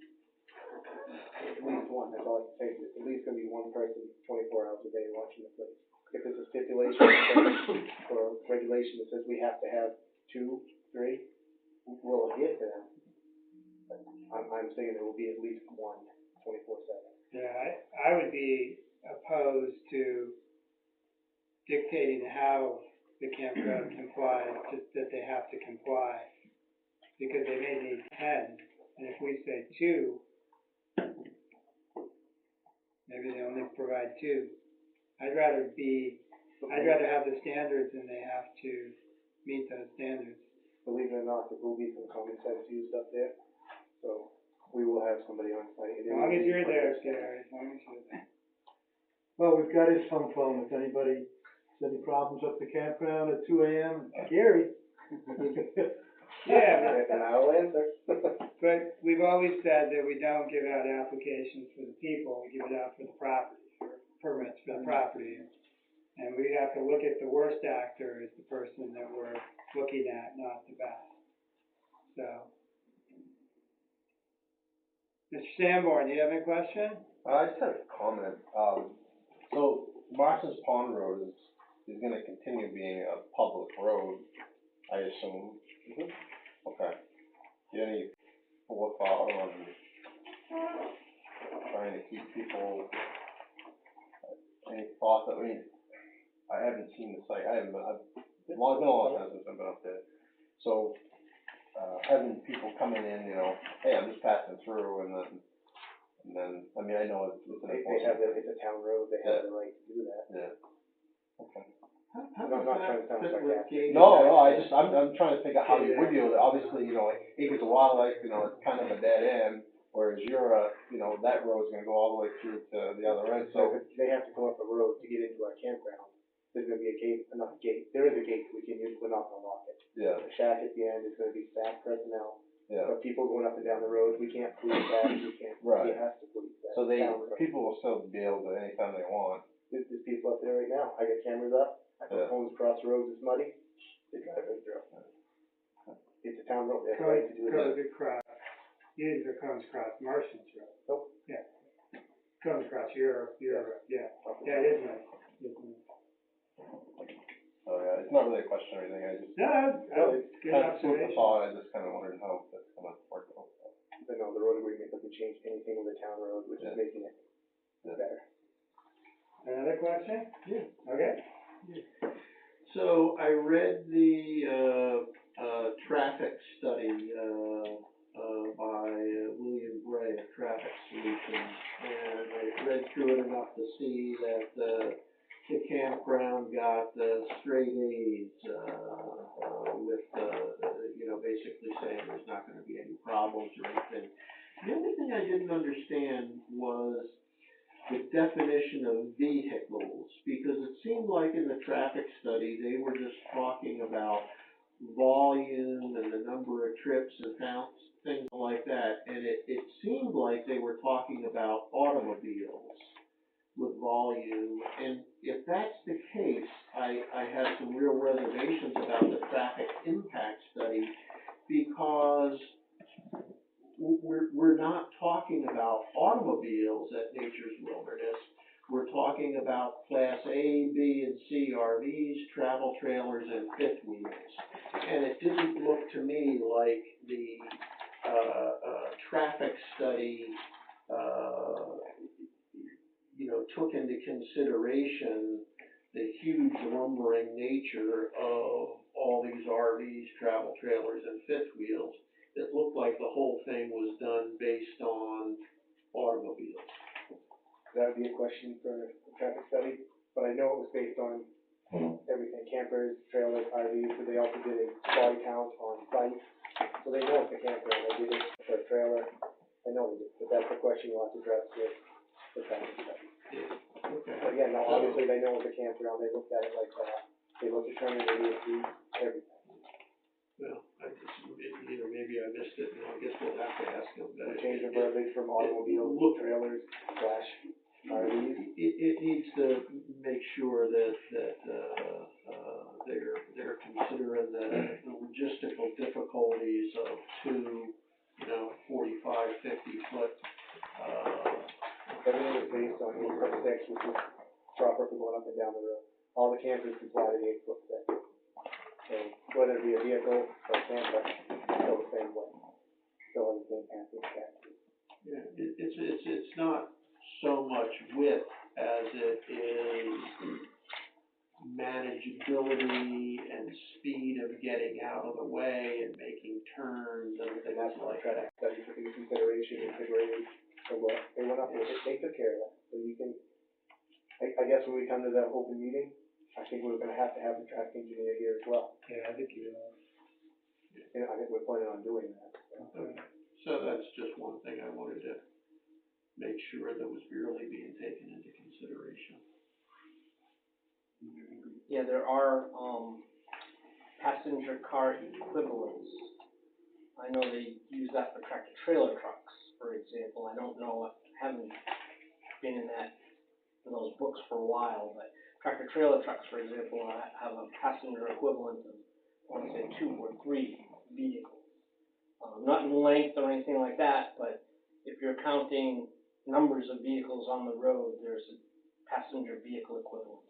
at least one, that's all I can say, there's at least gonna be one person 24 hours a day watching the place. If there's a stipulation or regulation that says we have to have 2, 3, we'll adhere to them. But I'm saying there will be at least one 24/7. Yeah, I would be opposed to dictating how the campground complies, just that they have to comply. Because they may need 10, and if we say 2, maybe they only provide 2. I'd rather have the standards and they have to meet those standards. Believe it or not, there will be some common sense used up there, so we will have somebody on site. As long as you're there, Gary, as long as you're there. Well, we've got his home phone, if anybody has any problems up the campground at 2 AM, Gary. Yeah, And I will answer. but we've always said that we don't give out applications for the people, we give it out for the property, for permits for the property. And we have to look at the worst actor as the person that we're looking at, not the best. So. Mr. Sanborn, do you have any question? I just had a comment. So Marston's Pond Road is gonna continue being a public road, I assume. Mhm. Okay. Do you have any forethought on trying to keep people, any thoughts? I mean, I haven't seen the site, it's been a long time since I've been up there. So, having people coming in, hey, I'm just passing through, and then, I mean, I know it's an They enforcement. have it's a town road, they have the right to do that. Yeah. Okay. I'm not trying to sound sarcastic. No, I'm trying to think of how you would deal with it. Obviously, Acres of Wildlife, it's kind of a dead end, whereas that road's gonna go all the way through to the other end, so. If they have to go up a road to get into our campground, there's gonna be a gate, not a gate, there is a gate we can use, we're not gonna lock it. Yeah, The shack at the end is gonna be staff personnel, yeah. but people going up and down the road, we can't police that, Right. we have to police that. So Town road. people will still be able to, anytime they want. There's people up there right now, I got cameras up, I Yeah. put phones across the roads, it's muddy, they drive right through. It's a town road, they have the right to do that. Comes across, either comes across Marston's Road. Nope. Yeah. Comes across your road, yeah. Yeah, it is nice. It's nice. So, yeah, it's not really a question or anything, I just, No, No, good kind of food for observation. thought, I just kind of wondered how that's gonna work out. to change anything with the town road, which is making it better. Another question? Yeah. Okay. So I read the, traffic study, by William Bray of Traffic Solutions, and I read through it enough to see that, the campground got, straight A's, with, basically saying there's not gonna be any problems or anything. The only thing I didn't understand was the definition of vehicles, because it seemed like in the traffic study, they were just talking about volume and the number of trips and counts, things like that, and it seemed like they were talking about automobiles with volume, and if that's the case, I have some real reservations about the traffic impact study, because we're not talking about automobiles at Nature's Wilderness. We're talking about Class A, B, and C RVs, travel trailers, and fifth wheels. And it didn't look to me like the, traffic study, took into consideration the huge lumbering nature of all these RVs, travel trailers, and fifth wheels. It looked like the whole thing was done based on automobiles. That would be a question for the traffic study, but I know it was based on everything, campers, trailers, RVs, so they also did a body count on site. So they know it's a campground, they did it for a trailer, I know they did, but that's the question you'll have to address with the traffic study. Okay. But yeah, no, obviously they know it's a campground, they looked at it like that, they looked at turning radius, everything. Well, maybe I missed it, and I guess we'll have to ask them. The change of verbiage from automobiles, trailers, slash RVs. It needs to make sure that, they're considering the logistical difficulties of two, 45, 50-foot, Everything is based on 8 foot 6, which is proper for going up and down the road. All the campers comply to the 8 foot 6. So whether it be a vehicle or a camper, still the same way. Still has the same camping capacity. Yeah, it's not so much width as it is manageability and speed of getting out of the way and making turns and And things that's what like I that. study took into consideration, integrated, so what, they went up with it, they took care of that. So you can, I guess when we come to the open meeting, I think we're gonna have to have the traffic engineer here as well. Yeah, I think you know. And I think we're planning on doing that. Okay. So that's just one thing I wanted to make sure that was really being taken into consideration. Yeah, there are, passenger car equivalents. I know they use that for tractor trailer trucks, for example. I don't know, I haven't been in those books for a while, but tractor trailer trucks, for example, have a passenger equivalent of, I wanna say 2 or 3 vehicles. Not in length or anything like that, but if you're counting numbers of vehicles on the road, there's a passenger vehicle equivalent.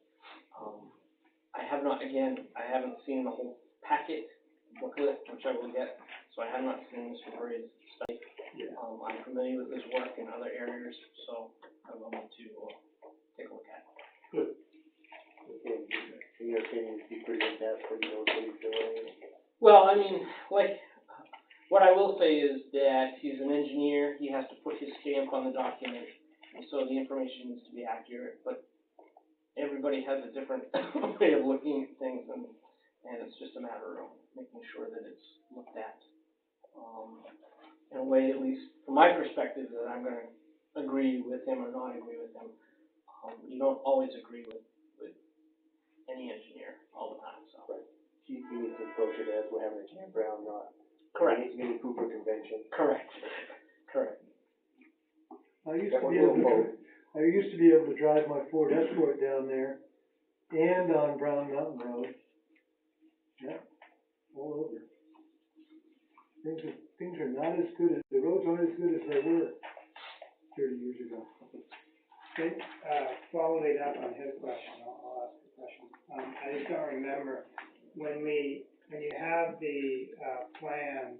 I haven't seen the whole packet booklet, which I will get, so I have not seen Mr. Bray's study. Yeah. I'm familiar with his work in other areas, so I will need to take a look at it. In your opinion, he's pretty in depth, but he knows what he's doing. Well, I mean, what I will say is that he's an engineer, he has to put his stamp on the document, and so the information needs to be accurate, but everybody has a different way of looking at things, and it's just a matter of making sure that it's looked at, in a way, at least from my perspective, that I'm gonna agree with him or not agree with him. You don't always agree with any engineer all the time, so. Right. He needs to approach it as we're having a campground, not. Correct. It needs to be approved for convention. Correct. I used That to was be a able little to, I used to be able to drive my Ford Escort down there and on Brown Mountain Road. Yeah, all over. Things are not as good as, the roads aren't as good as they were 30 years ago. Okay, following up on his question, I'll ask the question. I just don't remember, when you have the, plan,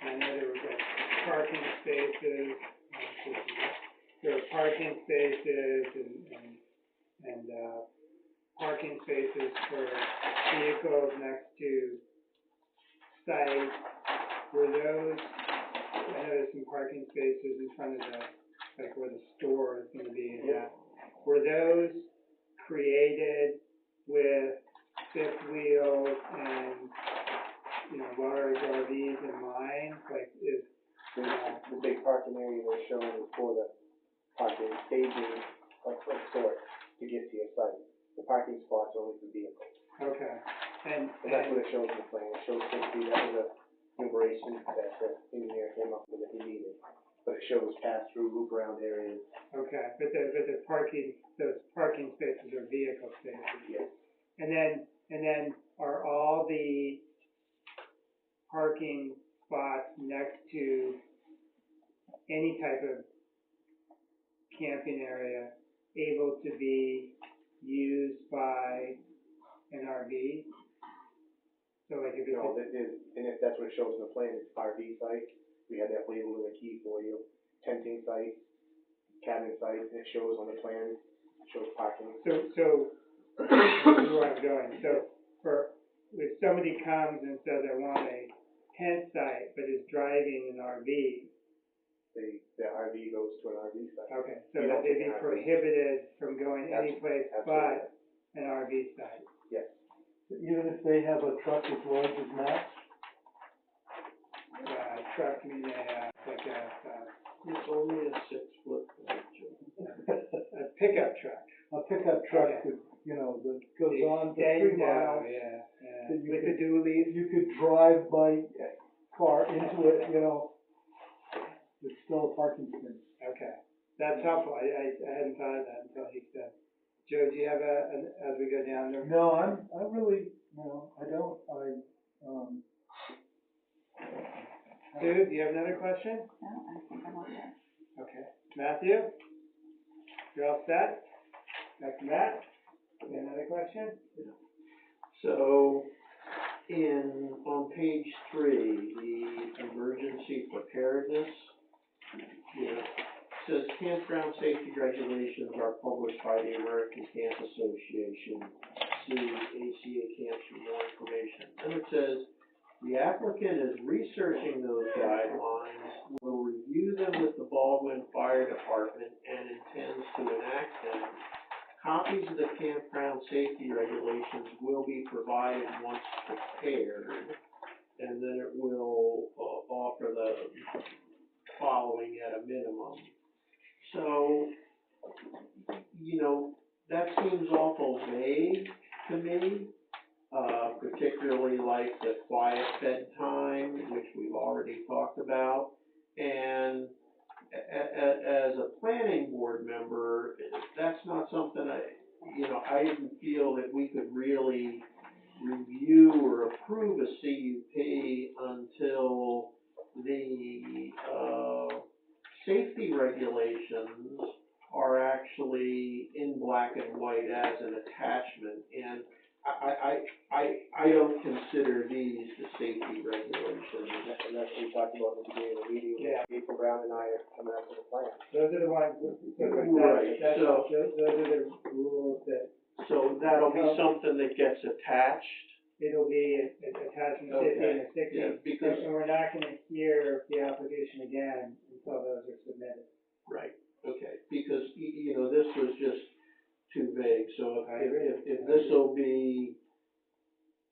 I know there was like parking spaces, there are parking spaces and parking spaces for vehicles next to sites. Were those, I know there's some parking spaces in front of the, like where the store is gonna be and that. Were those created with fifth wheels and, you know, large RVs in mind? Like is, The big parking area they're showing is for the parking staging of sorts to get to your site. The parking spots are only for vehicles. okay, and That's what it shows in the plan. It shows 60, that was a numeration that the engineer came up with that he needed. But it shows pass-through, loop-around areas. okay, but the parking, those parking spaces are vehicle spaces. Yes. And then are all the parking spots next to any type of camping area able to be used by an RV? So like if it's, No, and if that's what it shows in the plan, it's RV site. We had that labeled in the key for you. Tenting site, cabin site, and it shows on the plan, it shows parking. so this is where I'm going. So if somebody comes and says, I want a tent site, but is driving an RV, The RV goes to an RV site. okay, so You don't they'd take be an RV. prohibited from going any place but Absolutely. an RV site. Yes. Even if they have a truck as large as Matt's? Truck, I mean, like It's only a 6-foot a pickup truck. A pickup truck Okay. that, you know, that goes on for Extend 3 miles. Yeah, That you with the could- dualies. You could drive by car into it, you know. It's still a parking space. Okay, that's helpful. I hadn't thought of that until he said. Joe, do you have as we go down there? No, I really, no, I don't, Sue, do you have another question? No, I think I'm okay. Okay. Matthew? You're all set? Dr. Matt? You have another question? So, on page 3, the emergency preparedness, says campground safety regulations are published by the American Camp Association. See ACA Camps for more information. And it says, the applicant is researching those guidelines, will review them with the Baldwin Fire Department, and intends to enact them. Copies of the campground safety regulations will be provided once prepared, and then it will offer the following at a minimum. So, that seems awful vague to me, particularly like the quiet bedtime, which we've already talked about. And as a planning board member, that's not something I didn't feel that we could really review or approve a CUP until the safety regulations are actually in black and white as an attachment. And I don't consider these the safety regulations. And that's what we talked about at the beginning of the meeting. Yeah. April Brown and I are coming up with a plan. Those are the ones, Right, so- those are the rules that So that'll be something that gets attached. it'll be attachment 50 and 60. Yeah, because- And we're not gonna hear the application again until those are submitted. Right, okay, because, this was just too vague, so I agree. if this will be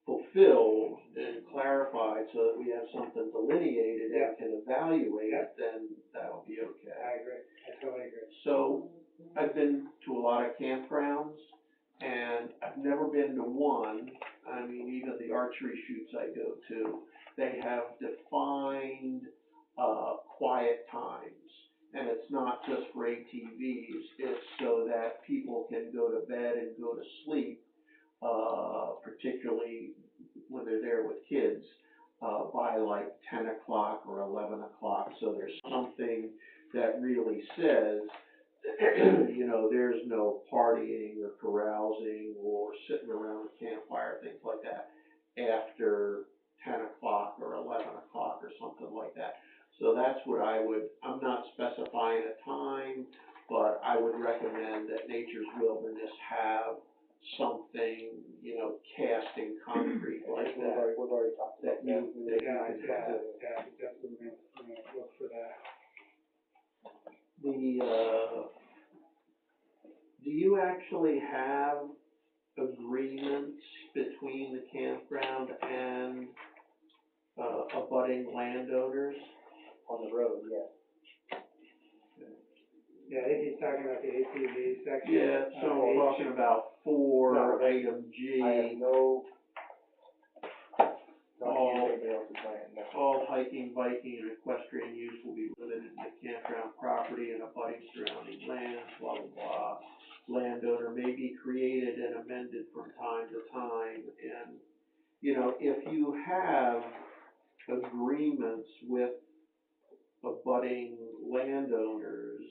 fulfilled and clarified so that we have something delineated Yeah. and can evaluate Yeah. it, then that'll be okay. I agree, I totally agree. So, I've been to a lot of campgrounds, and I've never been to one, I mean, even the archery shoots I go to, they have defined, quiet times. And it's not just for ATVs, it's so that people can go to bed and go to sleep, particularly when they're there with kids, by like 10 o'clock or 11 o'clock. So there's something that really says, there's no partying or carousing or sitting around a campfire, things like that, after 10 o'clock or 11 o'clock or something like that. So that's what I'm not specifying a time, but I would recommend that Nature's Wilderness have something, cast in concrete like that. We've already talked about That that. you- that you Yeah, could have. definitely, look for that. Do you actually have agreements between the campground and, abutting landowners? On the road, yeah. Yeah, I think he's talking about the ATV section. Yeah, so I'm talking about item G. I have not All- used anybody else's land, no. All hiking, biking, and equestrian use will be limited to campground property and abutting surrounding lands, blah, blah, blah. Landowner may be created and amended from time to time, and, if you have agreements with abutting landowners,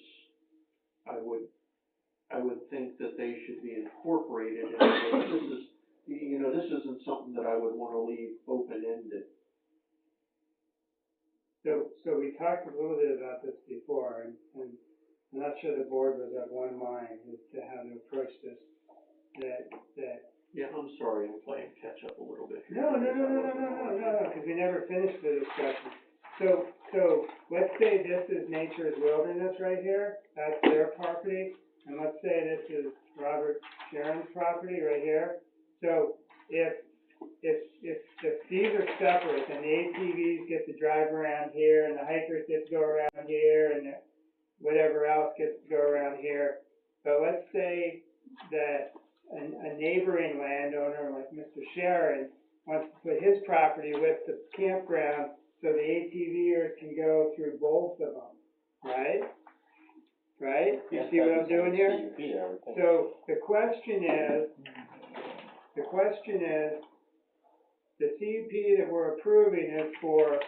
I would think that they should be incorporated in this. This isn't something that I would wanna leave open-ended. So we talked a little bit about this before, and I'm not sure the board was of one mind as to how to approach this. That Yeah, I'm sorry, I'm playing catch-up a little bit here. No, because we never finished the discussion. So let's say this is Nature's Wilderness right here, that's their property, and let's say this is Robert Sharon's property right here. So if these are separate, then the ATVs get to drive around here, and the hikers get to go around here, and whatever else gets to go around here. But let's say that a neighboring landowner like Mr. Sharon wants to put his property with the campground so the ATVers can go through both of them, right? Right? You see what I'm doing here? CUP, I would think. So the question is, the CUP that we're approving is for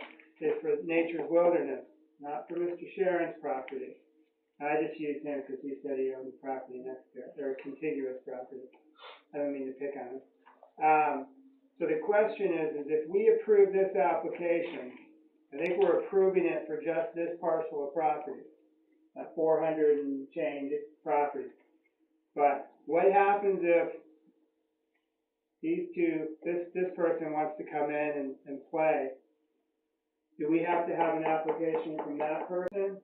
Nature's Wilderness, not for Mr. Sharon's property. I just used him because he said he owned the property next to it, or contiguous property. I don't mean to pick on him. So the question is if we approve this application, I think we're approving it for just this parcel of property, 400 and change property. But what happens if this person wants to come in and play? Do we have to have an application from that person?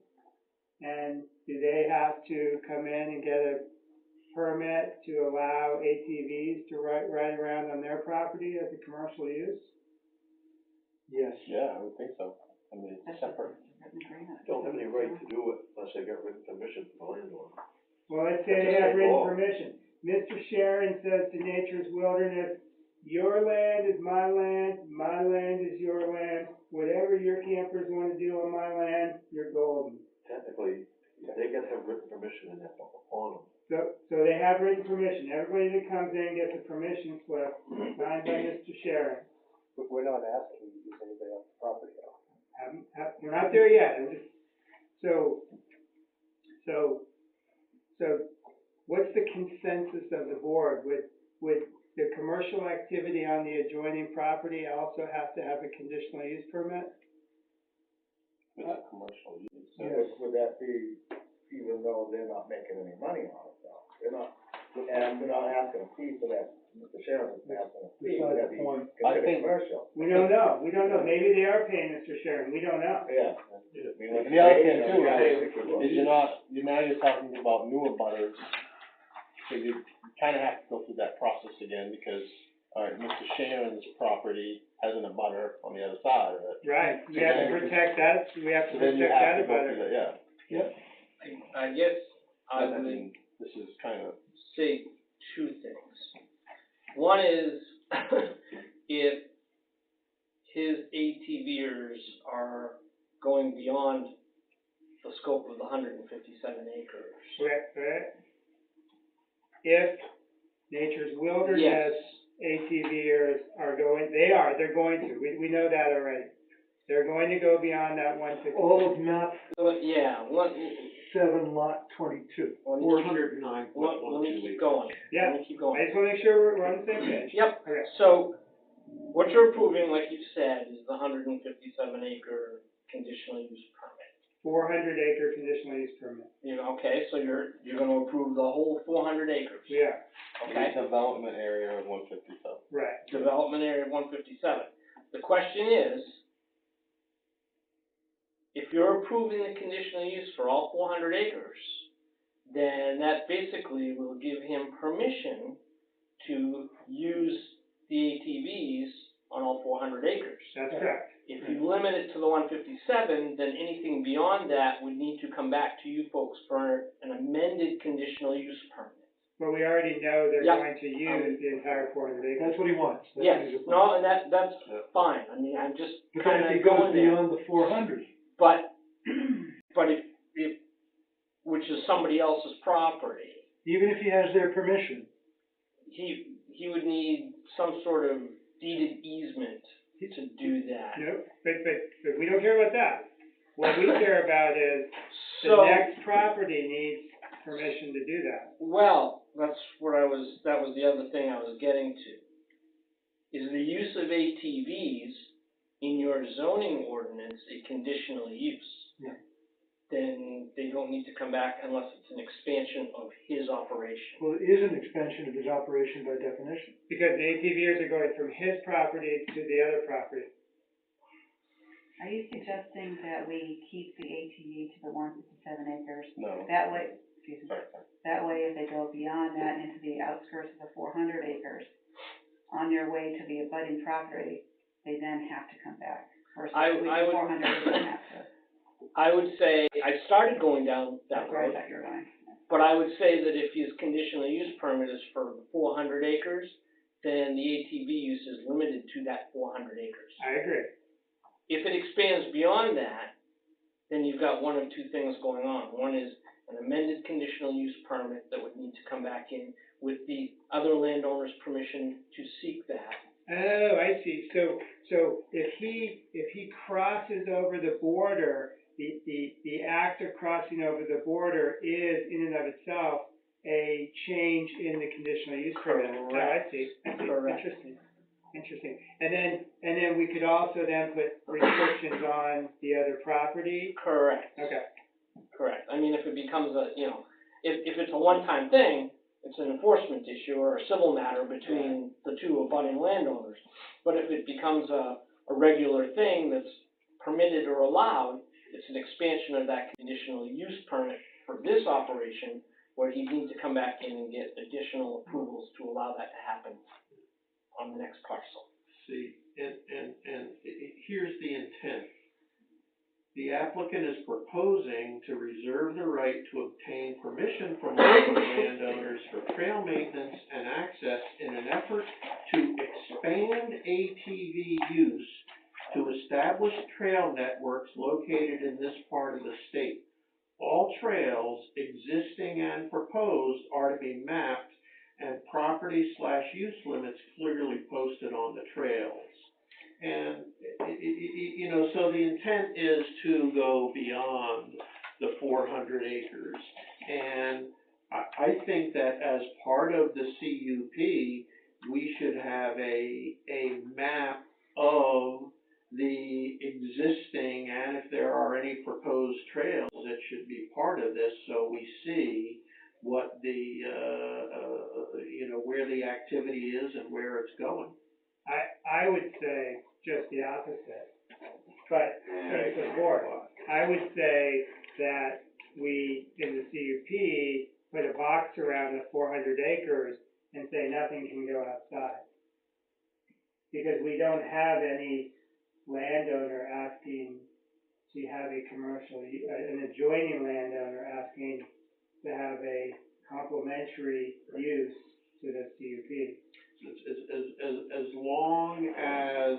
And do they have to come in and get a permit to allow ATVs to ride around on their property as a commercial use? Yes. Yeah, I would think so. I mean, it's That's just separate. a written agreement. Don't have any right to do it unless they got written permission from the landlord. Well, let's say they have written permission. Mr. Sharon says to Nature's Wilderness, your land is my land is your land, whatever your campers wanna do on my land, you're golden. Technically, they gotta have written permission in that on them. So they have written permission, everybody that comes in gets a permission slip signed by Mr. Sharon. But we're not asking you to use anybody else's property though. We're not there yet, I'm just, so what's the consensus of the board? Would the commercial activity on the adjoining property also have to have a conditional use permit? It's a commercial use. So Yes. Would that be, even though they're not making any money on it though? They're not asking a fee for that, Mr. Sharon is asking a fee, would Beside that the be point. I considered think- commercial? We don't know, maybe they are paying Mr. Sharon, we don't know. Yeah. And the other thing too is you're talking about newer butters, so you kinda have to go through that process again, because, alright, Mr. Sharon's property has an abutter on the other side of it. Right, we have to protect that, we have to So then protect you have that to go about through it. that, yeah. I guess I I would mean, this is kinda, say two things. One is, if his ATVers are going beyond the scope of the 157 acres. Right. If Nature's Wilderness ATVers are going, they're going to, we know that already. They're going to go beyond that 150. All of map So, yeah, let 7, lot 22. 409.12 me keep acres. going. Yeah. Let me keep I going. just wanna make sure we're on the same page. Yep. Okay. So, what you're approving, like you said, is the 157 acre conditional use permit. 400 acre conditional use permit. You know, okay, so you're gonna approve the whole 400 acres, We are, okay? Development area of 157. right. Development area 157. The question is, if you're approving the conditional use for all 400 acres, then that basically will give him permission to use the ATVs on all 400 acres. That's correct. If you limit it to the 157, then anything beyond that would need to come back to you folks for an amended conditional use permit. But we already know they're Yeah. going to use the entire 400 acres. That's what he wants. That's what Yes, he's- no, and that's fine. I mean, I'm just But then kind if he of goes going there. beyond the 400, But if, which is somebody else's property, even if he has their permission, he would need some sort of deeded easement to do that. No, but we don't care about that. What we care about is the So, next property needs permission to do that. well, that was the other thing I was getting to. Is the use of ATVs in your zoning ordinance a conditional use? Yeah. Then they don't need to come back unless it's an expansion of his operation. well, it is an expansion of his operation by definition. Because the ATVs are going from his property to the other property. Are you suggesting that we keep the ATV to the 157 acres? No. That way, excuse me, Sorry. that way if they go beyond that into the outskirts of the 400 acres, on their way to the abutting property, they then have to come back. Versus I we would- 400 acres have to. I would say, I started going down that That's where I road, thought you were going. but I would say that if his conditional use permit is for 400 acres, then the ATV use is limited to that 400 acres. I agree. If it expands beyond that, then you've got one of two things going on. One is an amended conditional use permit that would need to come back in with the other landowner's permission to seek that. Oh, I see. So if he crosses over the border, the act of crossing over the border is in and of itself a change in the conditional use permit. Oh, I see. Correct. Interesting. And then we could also then put restrictions on the other property. Correct. Okay. Correct. I mean, if it becomes a, if it's a one-time thing, it's an enforcement issue or a civil matter between the two abutting landowners. But if it becomes a regular thing that's permitted or allowed, it's an expansion of that conditional use permit for this operation, where he needs to come back in and get additional approvals to allow that to happen on the next parcel. See, and here's the intent. The applicant is proposing to reserve the right to obtain permission from local landowners for trail maintenance and access in an effort to expand ATV use to establish trail networks located in this part of the state. All trails, existing and proposed, are to be mapped and property/use limits clearly posted on the trails. And, so the intent is to go beyond the 400 acres. And I think that as part of the CUP, we should have a map of the existing, and if there are any proposed trails that should be part of this, so we see what the, where the activity is and where it's going. I would say just the opposite, but in support. I would say that we, in the CUP, put a box around the 400 acres and say nothing can go outside. Because we don't have any landowner asking to have a commercial, an adjoining landowner asking to have a complementary use to the CUP. As long as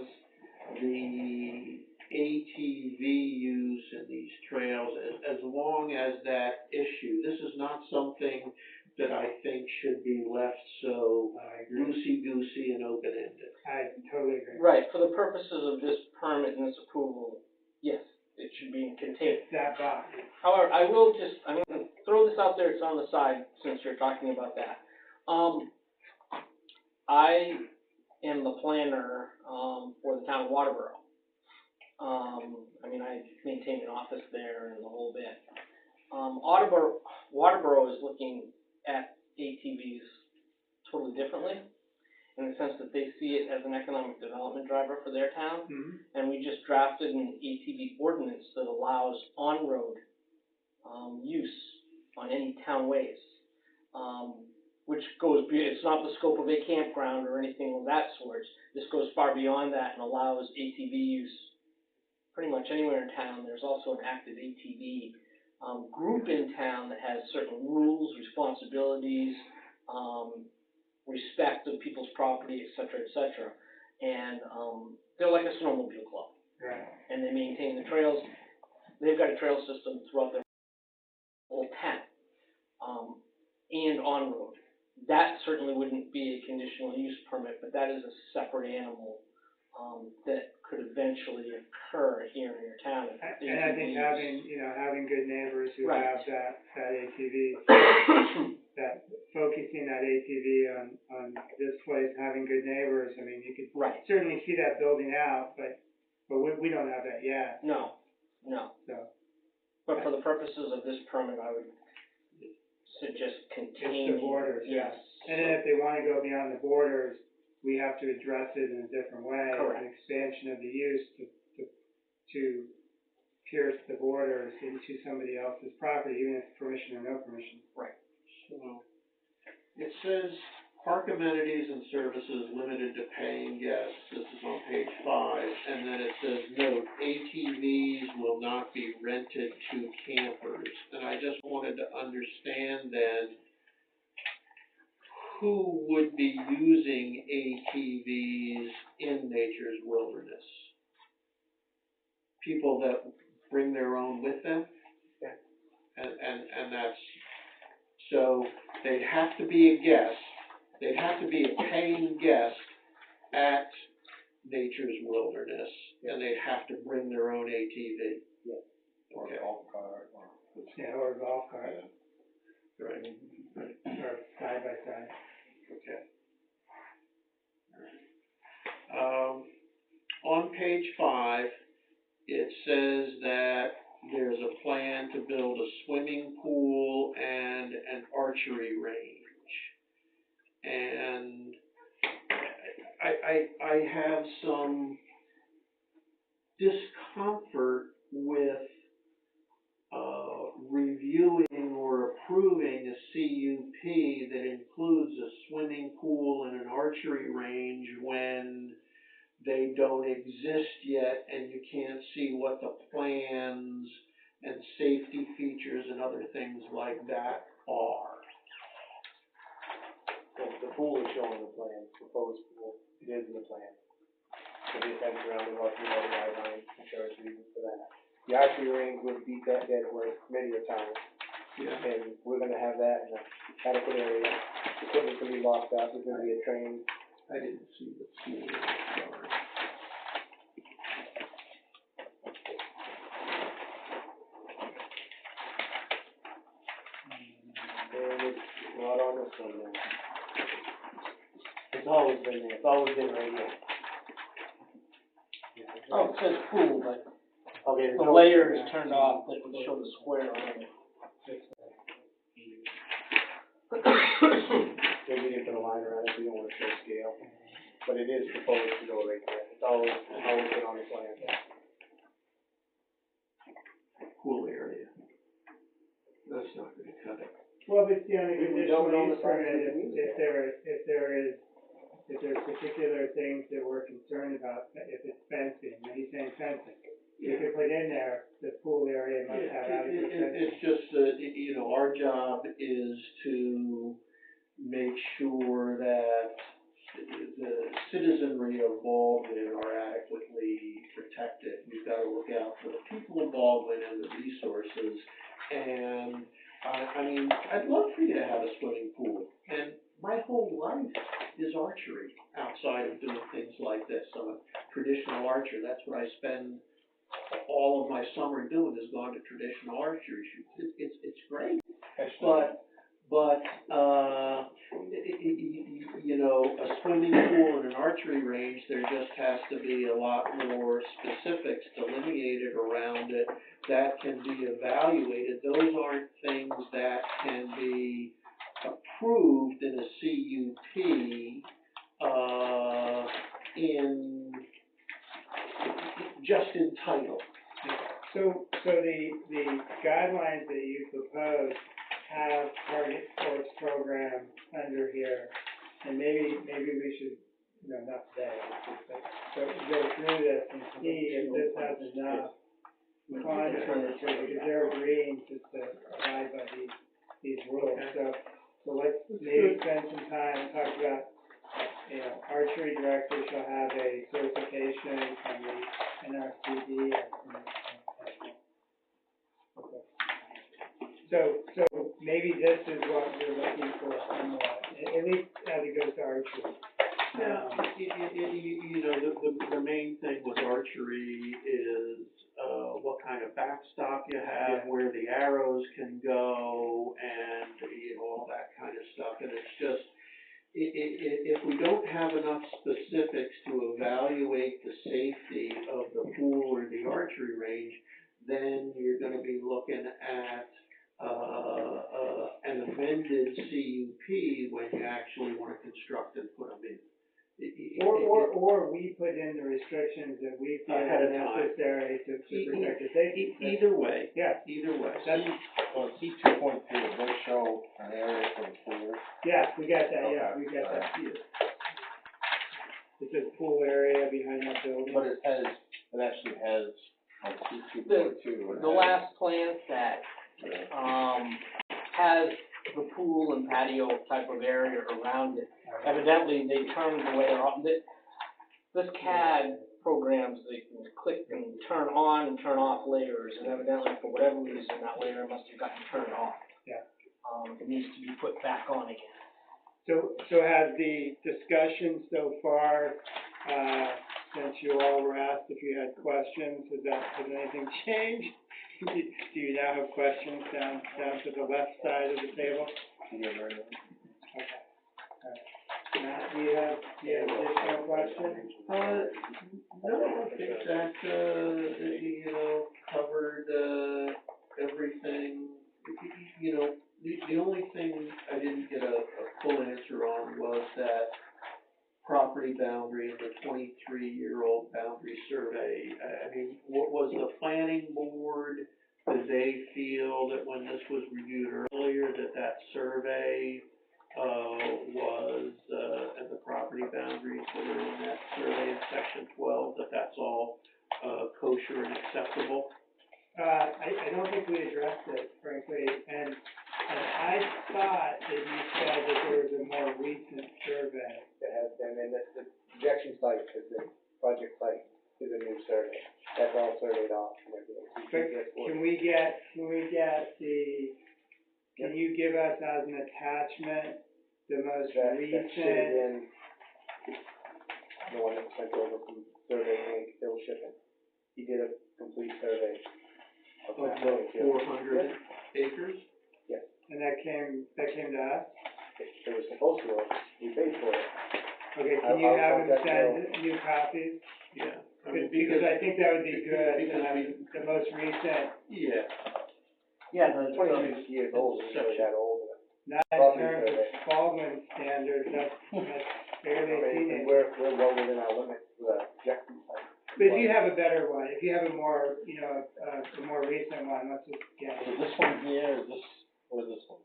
the ATV use in these trails, as long as that issue, this is not something that I think should be left so loosey-goosey and open-ended. I totally agree. Right, for the purposes of this permit and this approval, yes, it should be contained. It's that box. However, I'm gonna throw this out there, it's on the side, since you're talking about that. I am the planner, for the town of Waterboro. I mean, I maintain an office there and the whole bit. Waterboro is looking at ATVs totally differently, in the sense that they see it as an economic development driver for their town. Mhm. And we just drafted an ATV ordinance that allows on-road, use on any town ways. Which goes, it's not the scope of a campground or anything of that sort. This goes far beyond that and allows ATV use pretty much anywhere in town. There's also an active ATV, group in town that has certain rules, responsibilities, respect of people's property, et cetera, and, they're like a snowmobile club. Right. And they maintain the trails. They've got a trail system throughout their whole town, and on-road. That certainly wouldn't be a conditional use permit, but that is a separate animal, that could eventually occur here in your town. if And I think ATVs having good neighbors who Right. have that ATV, that focusing that ATV on this place, having good neighbors, I mean, you could Right, certainly see that building out, but we don't have that yet, no, so. but for the purposes of this permit, I would suggest containing. borders, yeah. Yes. And then if they wanna go beyond the borders, we have to address it in a different way. Correct. An expansion of the use to pierce the borders into somebody else's property, even if permission or no permission. So, it says park amenities and services limited to paying guests, this is on page 5, and then it says, note, ATVs will not be rented to campers. And I just wanted to understand then, who would be using ATVs in nature's wilderness? People that bring their own with them? Yeah. And that's, so they'd have to be a guest, they'd have to be a paying guest at nature's wilderness, and they'd have to bring their own ATV. Yeah. Or Okay. a golf cart, or. Yeah, or a golf cart, Right, or side by side. okay. On page 5, it says that there's a plan to build a swimming pool and an archery range. And I have some discomfort with reviewing or approving a CUP that includes a swimming pool and an archery range when they don't exist yet and you can't see what the plans and safety features and other things like that are. The pool is shown in the plan, proposed pool, it is in the plan. There'll be a fence around it, walking all the guidelines, insurance reasons for that. The archery range would beat that dead horse many a time, Yeah. and we're gonna have that in an adequate area. Equipment can be locked up, there's gonna be a train. I didn't see the pool, sorry. And it's not on this one now. It's always been there, it's always been right here. Oh, it says pool, but Okay, there's the no- layer is turned off that would show the square on it. Maybe we didn't put a line around it, we don't wanna show scale, but it is proposed to go right there, it's always been on the plan. Pool area. That's not gonna cut it. Well, but, you know, the We don't conditional know use the size of permit, the needs if there's particular things that we're concerned about, if it's fencing, when he's saying fencing, you could put in there, the pool area must have adequate fencing. It's just that, you know, our job is to make sure that the citizenry of Baldwin are adequately protected. We've gotta look out for the people of Baldwin and the resources. And, I mean, I'd love for you to have a swimming pool. And my whole life is archery, outside of doing things like this. I'm a traditional archer, that's what I spend all of my summer doing, is going to traditional archery shoots. It's great. But, you know, a swimming pool and an archery range, there just has to be a lot more specifics delineated around it that can be evaluated. Those aren't things that can be approved in a CUP, just in title. So the guidelines that you propose have target course program under here, and maybe we should, not today, but go through this and see if this has enough contours, because they're agreeing just to abide by these rules. So let's maybe spend some time and talk about, archery director shall have a certification from the NRCD. So maybe this is what you're looking for somewhat, at least as it goes to archery. Yeah, you know, the main thing with archery is, what kind of backstop you have, Yeah. where the arrows can go, and, all that kind of stuff, and it's just, if we don't have enough specifics to evaluate the safety of the pool or the archery range, then you're gonna be looking at, an amended CUP when you actually wanna construct and put them in. Or we put in the restrictions that we feel Ahead are of time. necessary to protect the safety. Either way, Yeah, either way. C 2.2, it does show an area for the pool. yeah, we got that, yeah, Okay, we got that. alright. It says pool area behind that building. But it actually has, on C 2.2. The last plan set, has the pool and patio type of area around it. Evidently, they turned the way they're on, this CAD programs, they can click and turn on and turn off layers, and evidently, for whatever reason, that layer must have gotten turned off. Yeah. It needs to be put back on again. So has the discussion so far, since you all were asked if you had questions, has anything changed? Do you now have questions down to the left side of the table? Okay. Matt, do you have additional questions? No, I think that, covered, everything. The only thing I didn't get a full answer on was that property boundary and the 23-year-old boundary survey. I mean, what was the planning board, did they feel that when this was reviewed earlier, that survey, was, and the property boundaries that are in that survey in section 12, that's all, kosher and acceptable? I don't think we addressed it, frankly, and I thought that you said that there was a more recent survey. That has been, and the projection site is the project site is a new survey. That's all surveyed off and everything. But can we get can you give us as an attachment the most That should have recent? been the one that was sent over from Survey Inc., Bill Shippen. He did a complete survey of Of that the building too. 400 acres? And that came to us? It was supposed to, we paid for it. Okay, I'll can you have him contact send new copies? Yeah. Because I think that would be good to because have we- the most recent, Yeah. Yeah, It's 26 years old, it's really that old. not in Property terms of survey. Baldwin standards, that's fairly teenage. We're well within our limits for the projection site. But if you have a better one, if you have a more, a more recent one, let's just get So it. this one here, what is this one?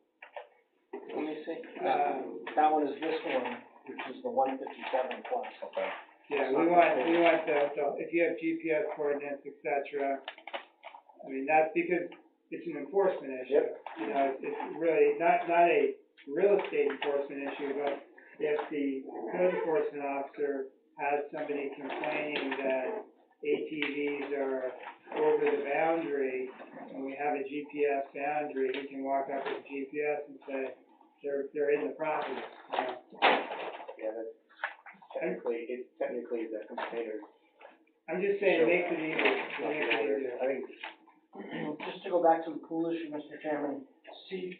let me see, that one is this one, which is the 157 plus. Okay. Yeah, we want the, if you have GPS coordinates, et cetera, I mean, that's because it's an enforcement issue. Yep. It's really not a real estate enforcement issue, but if the code enforcement officer has somebody complaining that ATVs are over the boundary, and we have a GPS boundary, he can walk up with GPS and say, they're in the property, Yeah, that's technically the container. I'm just saying, it makes it easier, I think Just to go back to the pool issue, Mr. Chairman, C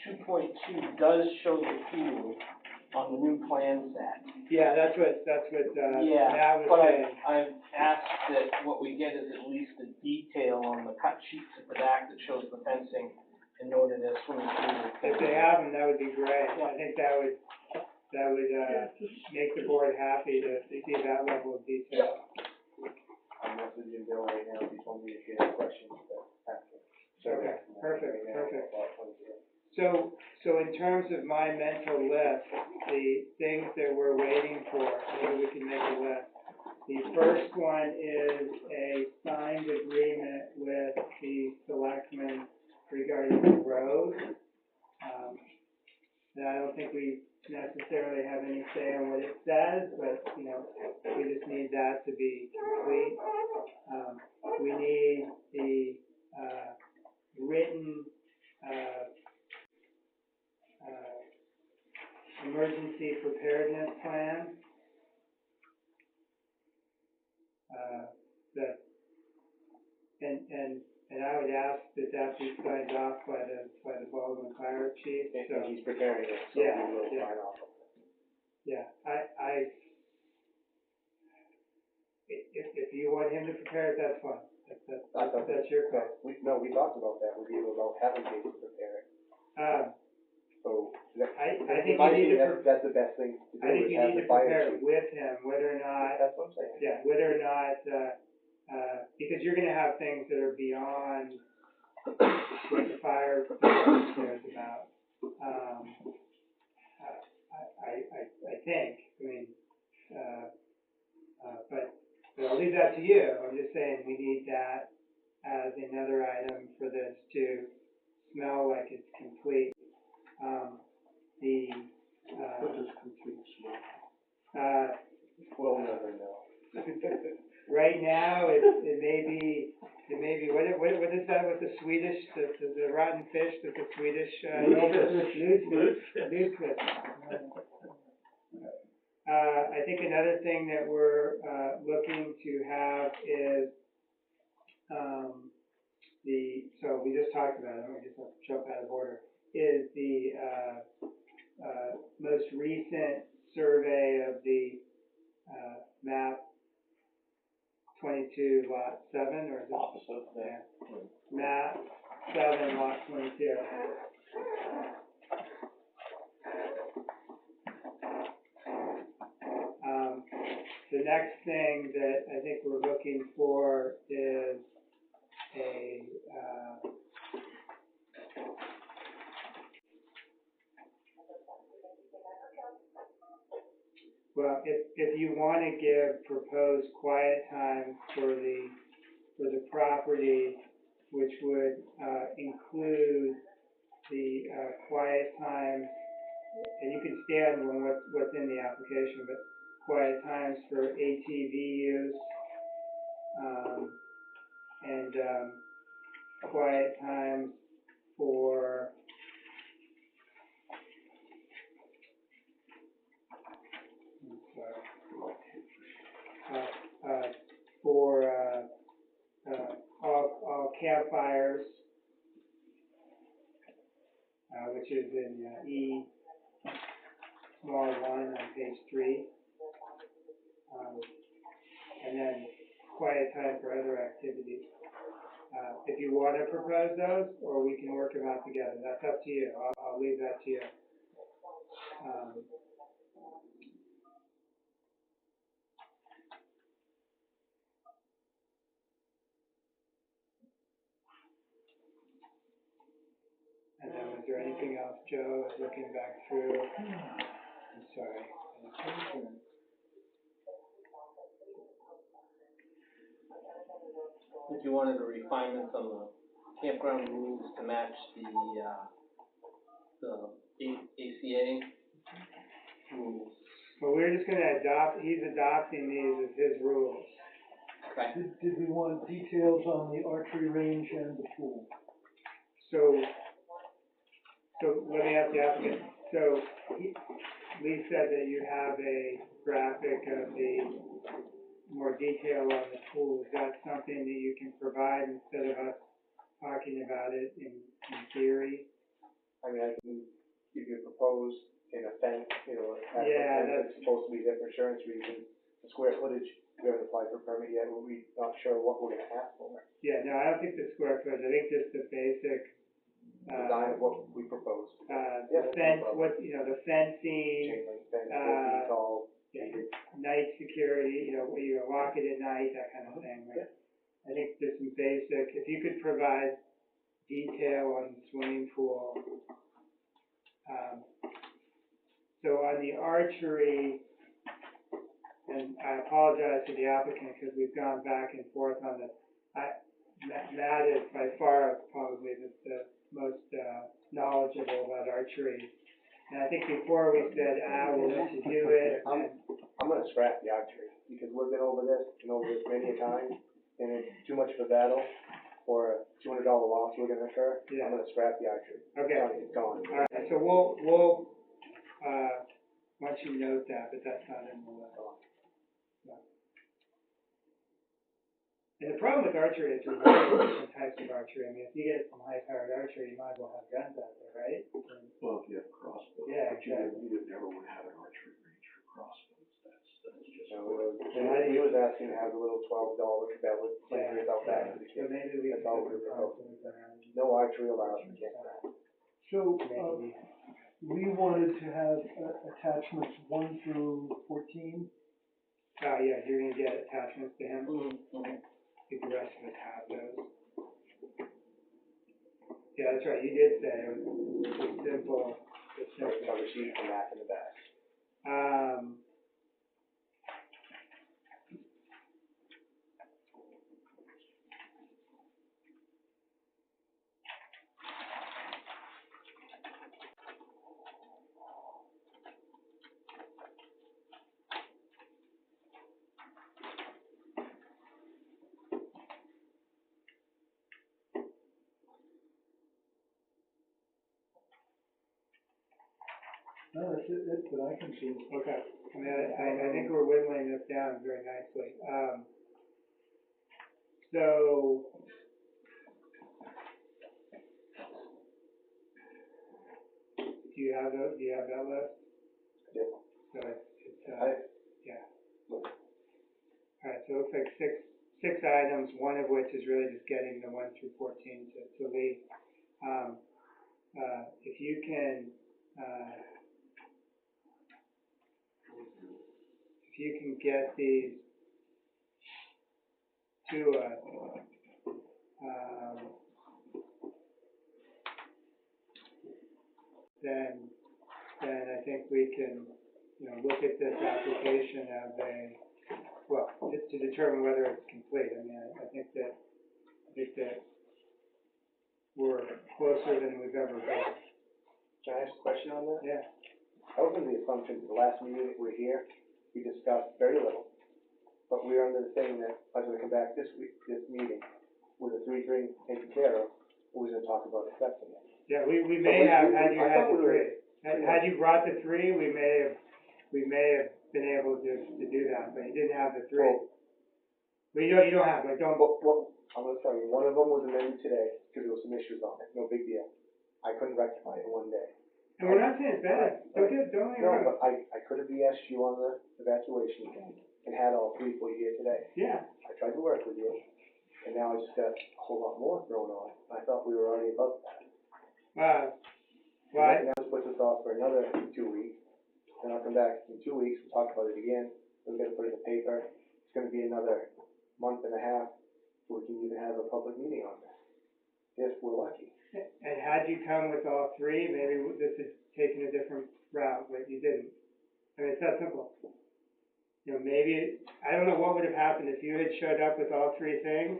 2.2 does show the pool on the new plan set. Yeah, that's what, Yeah, Matt was but saying. I've asked that what we get is at least a detail on the cut sheets at the back that shows the fencing and noted as swimming pool. If they have them, that would be great. I think that would, make the board happy to see that level of detail. I'm messaging Bill right now, he told me if you have questions, to ask him. Okay, perfect, Right now, perfect. about 20. So in terms of my mental list, the things that we're waiting for, maybe we can make a list. The first one is a signed agreement with the selectmen regarding the road. And I don't think we necessarily have any say on what it says, but, you know, we just need that to be complete. We need the, written, emergency preparedness plan. That, and I would ask that that be signed off by the Baldwin Fire Chief, And so. he's preparing it, so Yeah, we will yeah. sign off. Yeah, if you want him to prepare it, that's fine. That's your call. We talked about that with you, about having Jason prepare it, so. I think in my you need opinion, to, that's the best thing to do, I think is you have need the to fire prepare it chief. with him, whether or not, That's what I'm saying. yeah, whether or not, because you're gonna have things that are beyond what the fire department cares about. I think, I mean, but I'll leave that to you. I'm just saying we need that as another item for this to smell like it's complete. What does complete smell? We'll never know. Right now, it may be, what is that with the Swedish, the rotten fish that the Swedish, Lutfisk. I think another thing that we're, looking to have is, so we just talked about it, we just have to jump out of order, is the, most recent survey of the, map 22 lot 7, or is it? Opposite, Yeah. Map 7 lot 22. The next thing that I think we're looking for is a, well, if you want to give proposed quiet times for the property, which would include the quiet times, and you can stand on what's in the application, but quiet times for ATV use, and quiet times for all campfires, which is in E small 1 on page 3, and then quiet time for other activities. If you want to propose those, or we can work them out together, that's up to you. I'll leave that to you. And then was there anything else, Joe, looking back through? I'm sorry. If you wanted a refinement on the campground rules to match the ACA rules. Well, we're just gonna he's adopting these as his rules. Okay. Did we want details on the archery range and the pool? So let me ask the applicant, so Lee said that you have a graphic of the more detail on the pool. Is that something that you can provide instead of us talking about it in theory? I mean, I can propose in a fence, you know, a Yeah, fence that's supposed to be there for insurance reasons. The square footage, we haven't applied for a permit yet, we're not sure what we're gonna ask for. Yeah, no, I don't think the square footage, I think just the basic, Design of what we propose. the Yeah, that's no fence, problem. what, you know, the fencing, Chain link fence, 4 uh, feet tall. yeah, night security, you know, where you lock it at night, that kind of thing, right? I think just some basic, if you could provide detail on the swimming pool. So on the archery, and I apologize to the applicant, because we've gone back and forth on this. Matt is by far probably the most knowledgeable about archery. And I think before we said, we'll let you do it, and I'm gonna scrap the archery, because we've been over this and over this many a time, and it's too much of a battle for a $200 loss we're gonna incur. Yeah. I'm gonna scrap the archery. okay. It's gone. All right, so we'll, once you note that, but that's not in the list. No. And the problem with archery is there's various different types of archery. I mean, if you get some high-powered archery, you might as well have guns out there, right? And, Well, if you have crossbows. Yeah, But you would never would have an archery range for crossbows, that's just. So we was asking to have a little $12 that would yeah, bring it out back to the so kids. maybe we That's can all put we're some proposing. crossbows around. No archery allowed in campground. So, Maybe. we wanted to have attachments 1 through 14. Yeah, you're gonna get attachments to him. Mm-hmm. I think the rest of us have those. Yeah, that's right, you did say it was simple, it's simple. Cover sheet and map in the back. No, that's it, that I can see. Okay, I mean, I think we're whittling this down very nicely. So, do you have that list? Yep. So it's, I- yeah. Alright, so it looks like six items, one of which is really just getting the 1 through 14 to leave. If you can, get these to us, then I think we can, you know, look at this application as to determine whether it's complete. I mean, I think that we're closer than we've ever been. Can I ask a question on that? Yeah. I was under the assumption that the last meeting that we're here, we discussed very little, but we were under the thing that I was gonna come back this meeting, with the 3 things taken care of, we was gonna talk about accepting it. Yeah, we may have, had you I had thought the we were- 3. Had you brought the 3, we may have been able to do that, but you didn't have the 3. Well, But you don't have, like, don't, What, I'm gonna tell you, one of them was amended today, because there was some issues on it, no big deal. I couldn't rectify it in one day. and we're not saying it's bad, don't get me No, wrong. but I could have BS'd you on the evacuation thing, and had all 3 for you here today. Yeah, I tried to work with you, and now I just got a whole lot more thrown on. I thought we were already above that. well, And that puts us off for another 2 weeks, and I'll come back in 2 weeks, we'll talk about it again, we're gonna put it in the paper, it's gonna be another month and a half, before we can even have a public meeting on this, if we're lucky. and had you come with all 3, maybe this is taking a different route, but you didn't. I mean, it's that simple. You know, maybe, I don't know what would have happened if you had showed up with all 3 things.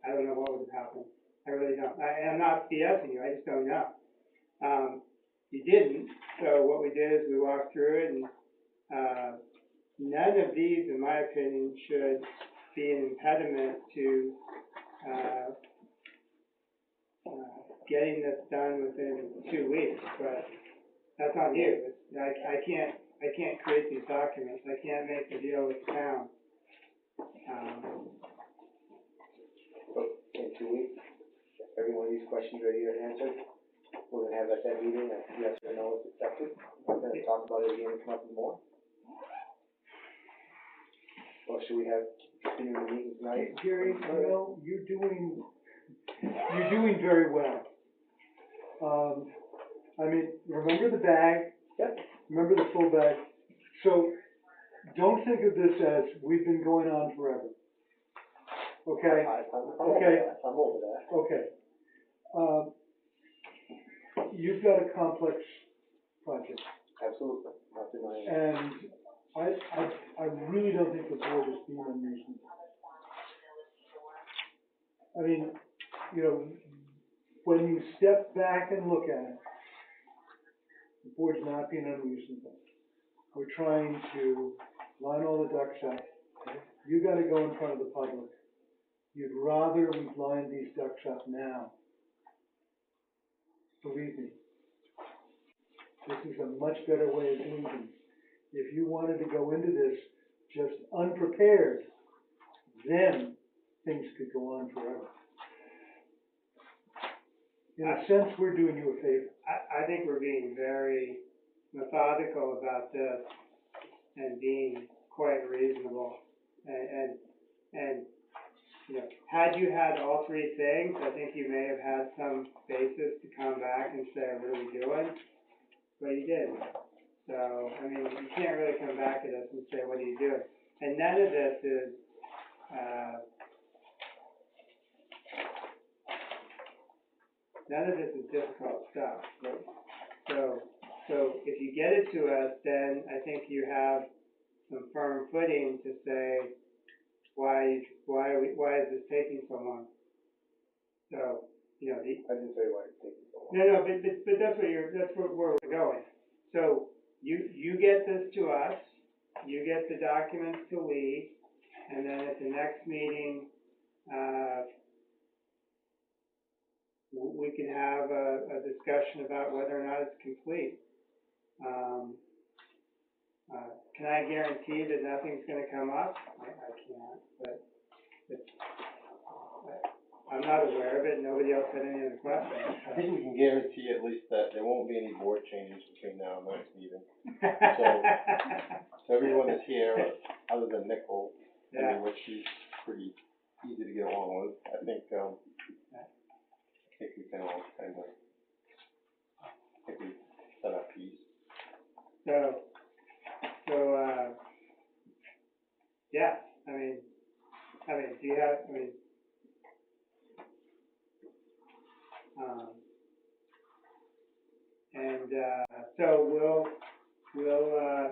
I don't know what would have happened. I really don't. I'm not BSing you, I just don't know. You didn't, so what we did is we walked through it, and none of these, in my opinion, should be an impediment to getting this done within 2 weeks, but that's on you. I can't create these documents, I can't make the deal with the town. So, in 2 weeks, every one of these questions right here answered, we're gonna have at that meeting, a yes or no, it's accepted, we're gonna talk about it again and come up with more? Or should we have continuing meetings tonight? Jerry, you know, you're doing very well. I mean, remember the bag? Yep. Remember the full bag? So, don't think of this as we've been going on forever. Okay? I'm over that. Okay. You've got a complex project, Absolutely, not denying it. and I really don't think the board is being unreasonable. I mean, you know, when you step back and look at it, the board's not being unreasonable. We're trying to line all the ducks out. You gotta go in front of the public. You'd rather we line these ducks up now. Believe me. This is a much better way of doing things. If you wanted to go into this just unprepared, then things could go on forever. In a sense, we're doing you a favor. I think we're being very methodical about this and being quite reasonable. And, you know, had you had all three things, I think you may have had some basis to come back and say, what are we doing? But you didn't. So, I mean, you can't really come back at us and say, what are you doing? And none of this is, difficult stuff. So if you get it to us, then I think you have some firm footing to say, why is this taking so long? So, you know, I didn't say why it's taking so long. no, but that's where we're going. So you get this to us, you get the documents to Lee, and then at the next meeting, we can have a discussion about whether or not it's complete. Can I guarantee that nothing's gonna come up? I can't, but I'm not aware of it, nobody else had any other questions. I think we can guarantee at least that there won't be any board changes between now and the next meeting. So everyone is here, other than Nicole, Yeah. which she's pretty easy to get along with. I think we can all kind of, we set our piece. Yeah, I mean, do you have, so we'll,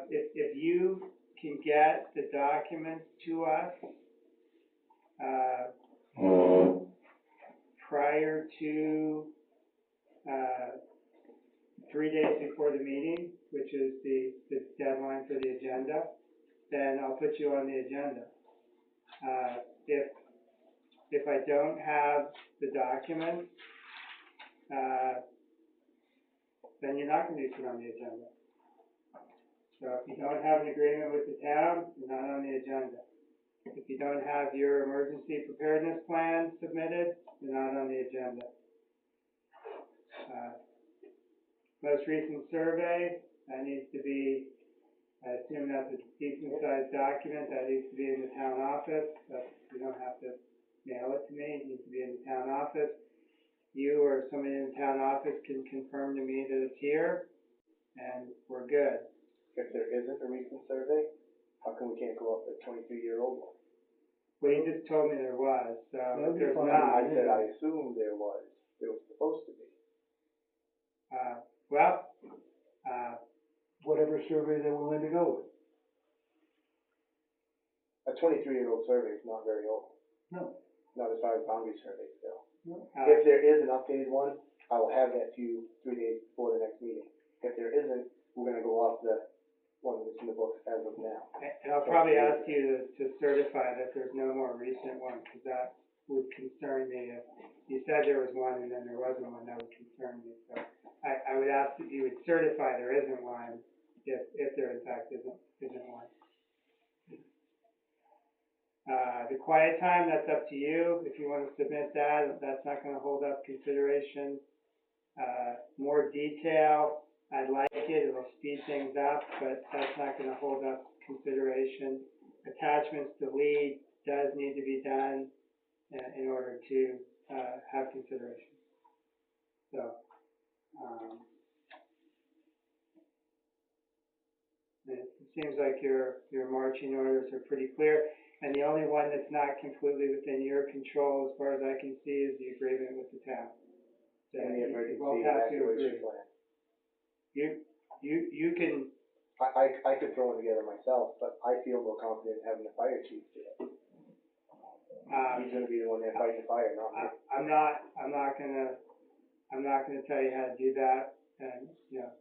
if you can get the documents to us, prior to, 3 days before the meeting, which is the deadline for the agenda, then I'll put you on the agenda. If I don't have the documents, then you're not gonna be put on the agenda. So if you don't have an agreement with the town, you're not on the agenda. If you don't have your emergency preparedness plan submitted, you're not on the agenda. Most recent survey, that needs to be, I assume that's a decent sized document, that needs to be in the town office, but you don't have to mail it to me, it needs to be in the town office. You or somebody in the town office can confirm to me that it's here, and we're good. If there isn't a recent survey, how come we can't go off the 23-year-old one? Well, you just told me there was, so if there's I not, said I assumed there was supposed to be. Whatever survey they're willing to go with. A 23-year-old survey is not very old. No. Not as far as boundary surveys go. No. If there is an updated one, I will have that to you 3 days before the next meeting. If there isn't, we're gonna go off the one that's in the books as of now. And I'll probably ask you to certify that there's no more recent ones, because that would concern me. If you said there was one and then there wasn't one, that would concern me. So I would ask that you would certify there isn't one, if there in fact isn't one. The quiet time, that's up to you. If you want to submit that, that's not going to hold up consideration. more detail, I'd like it, it'll speed things up, but that's not gonna hold up consideration. Attachments to lead does need to be done in order to, have consideration. So, it seems like your marching orders are pretty clear, and the only one that's not completely within your control, as far as I can see, is the agreement with the town. And the You emergency both have to evacuation agree. plan. You can, I could throw it together myself, but I feel more confident having the fire chief do it. He's gonna be the one that fights the fire, not me. I'm not gonna tell you how to do that, and, you know,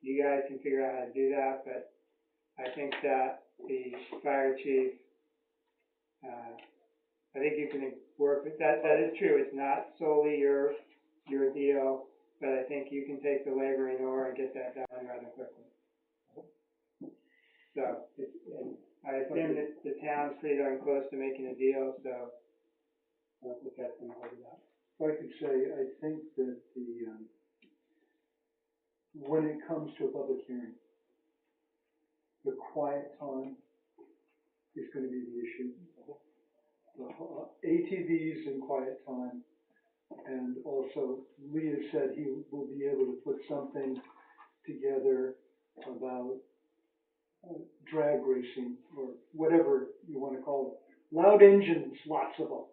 you guys can figure out how to do that, but I think that the fire chief, I think you can work with that, that is true, it's not solely your deal, but I think you can take the laboring oar and get that done rather quickly. So, and I assume that the town's pretty darn close to making a deal, so I don't think that's gonna hold it up. If I could say, I think that when it comes to a public hearing, the quiet time is gonna be the issue. The ATVs and quiet time, and also Lee has said he will be able to put something together about drag racing, or whatever you wanna call it. Loud engines, lots of them.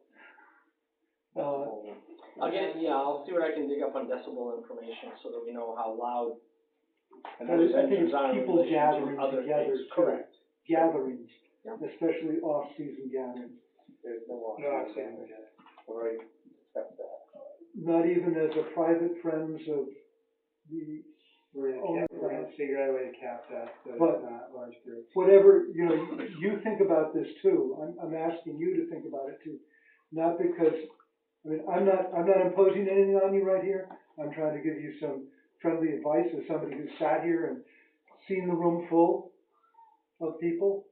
I'll see what I can dig up on decibel information so that we know how loud I those think engines it's are in people relation gathering to other together things. too. Correct. Gatherings, Yeah. especially off-season gatherings. There's no option. No, I've seen it. We've already discussed that. Not even as a private friends of the We're owner gonna figure out a way to cap that, so But- it's not large groups. whatever, you know, you think about this too. I'm asking you to think about it too. Not because, I mean, I'm not imposing anything on you right here. I'm trying to give you some friendly advice as somebody who's sat here and seen the room full of people.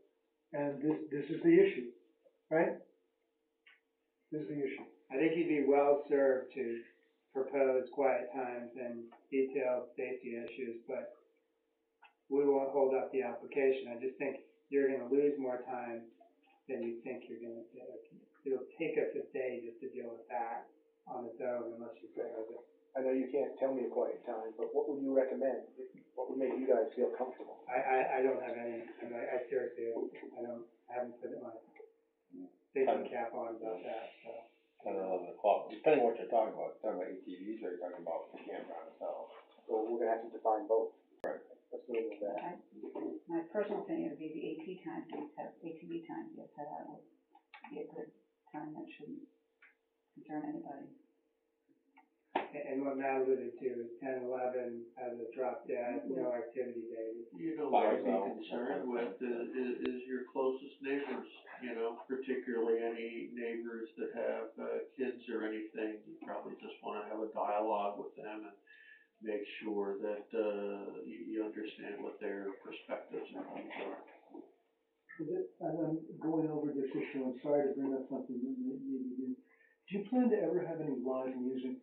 And this is the issue, right? This is the issue. I think you'd be well served to propose quiet times and detailed safety issues, but we won't hold up the application. I just think you're gonna lose more time than you think you're gonna get. It'll take us a day just to deal with that on its own unless you propose it. I know you can't tell me a quiet time, but what would you recommend? What would make you guys feel comfortable? I don't have any, I seriously, I haven't put my thinking cap on about that, so. 10 or 11 o'clock, depending on what you're talking about. Talking about ATVs, or you're talking about the campground itself? So we're gonna have to define both. Right. Let's move with that. My personal opinion would be the ATV time you set out would be a good time that shouldn't concern anybody. And what Matt alluded to is 10, 11 as a drop dead, no activity days. You know, what I'd Fires out. be concerned with is your closest neighbors, you know, particularly any neighbors that have, kids or anything. You probably just wanna have a dialogue with them and make sure that, you understand what their perspectives and needs are. And I'm going over this issue, I'm sorry to bring up something that maybe you, do you plan to ever have any live music?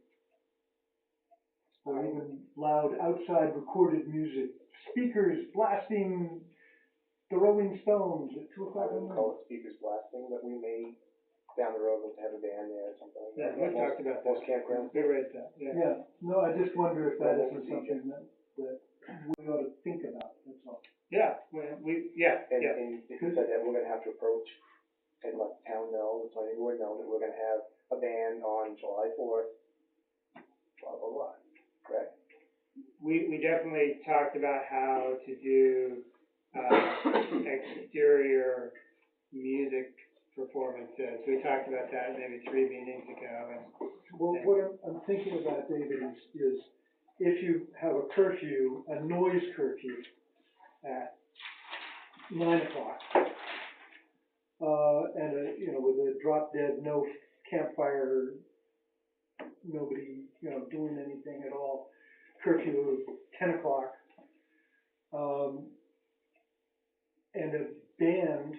Or even loud outside recorded music, speakers blasting the Rolling Stones at 2:00 I in the wouldn't call morning? it speakers blasting, but we may, down the road, look to have a band there or something like that. Yeah, we talked about Most that. campgrounds. We raised that, yeah. Yeah, no, I just wonder if that Normal isn't procedure. something that we ought to think about, that's all. Yeah, yeah. And if you said that, we're gonna have to approach and let the town know, the planning board know that we're gonna have a band on July 4th, blah, blah, blah, correct? We definitely talked about how to do, exterior music performances. We talked about that maybe 3 meetings ago, and Well, what I'm thinking about, David, is if you have a curfew, a noise curfew at 9:00, and you know, with a drop dead, no campfire, nobody, you know, doing anything at all, curfew of 10:00, and a band,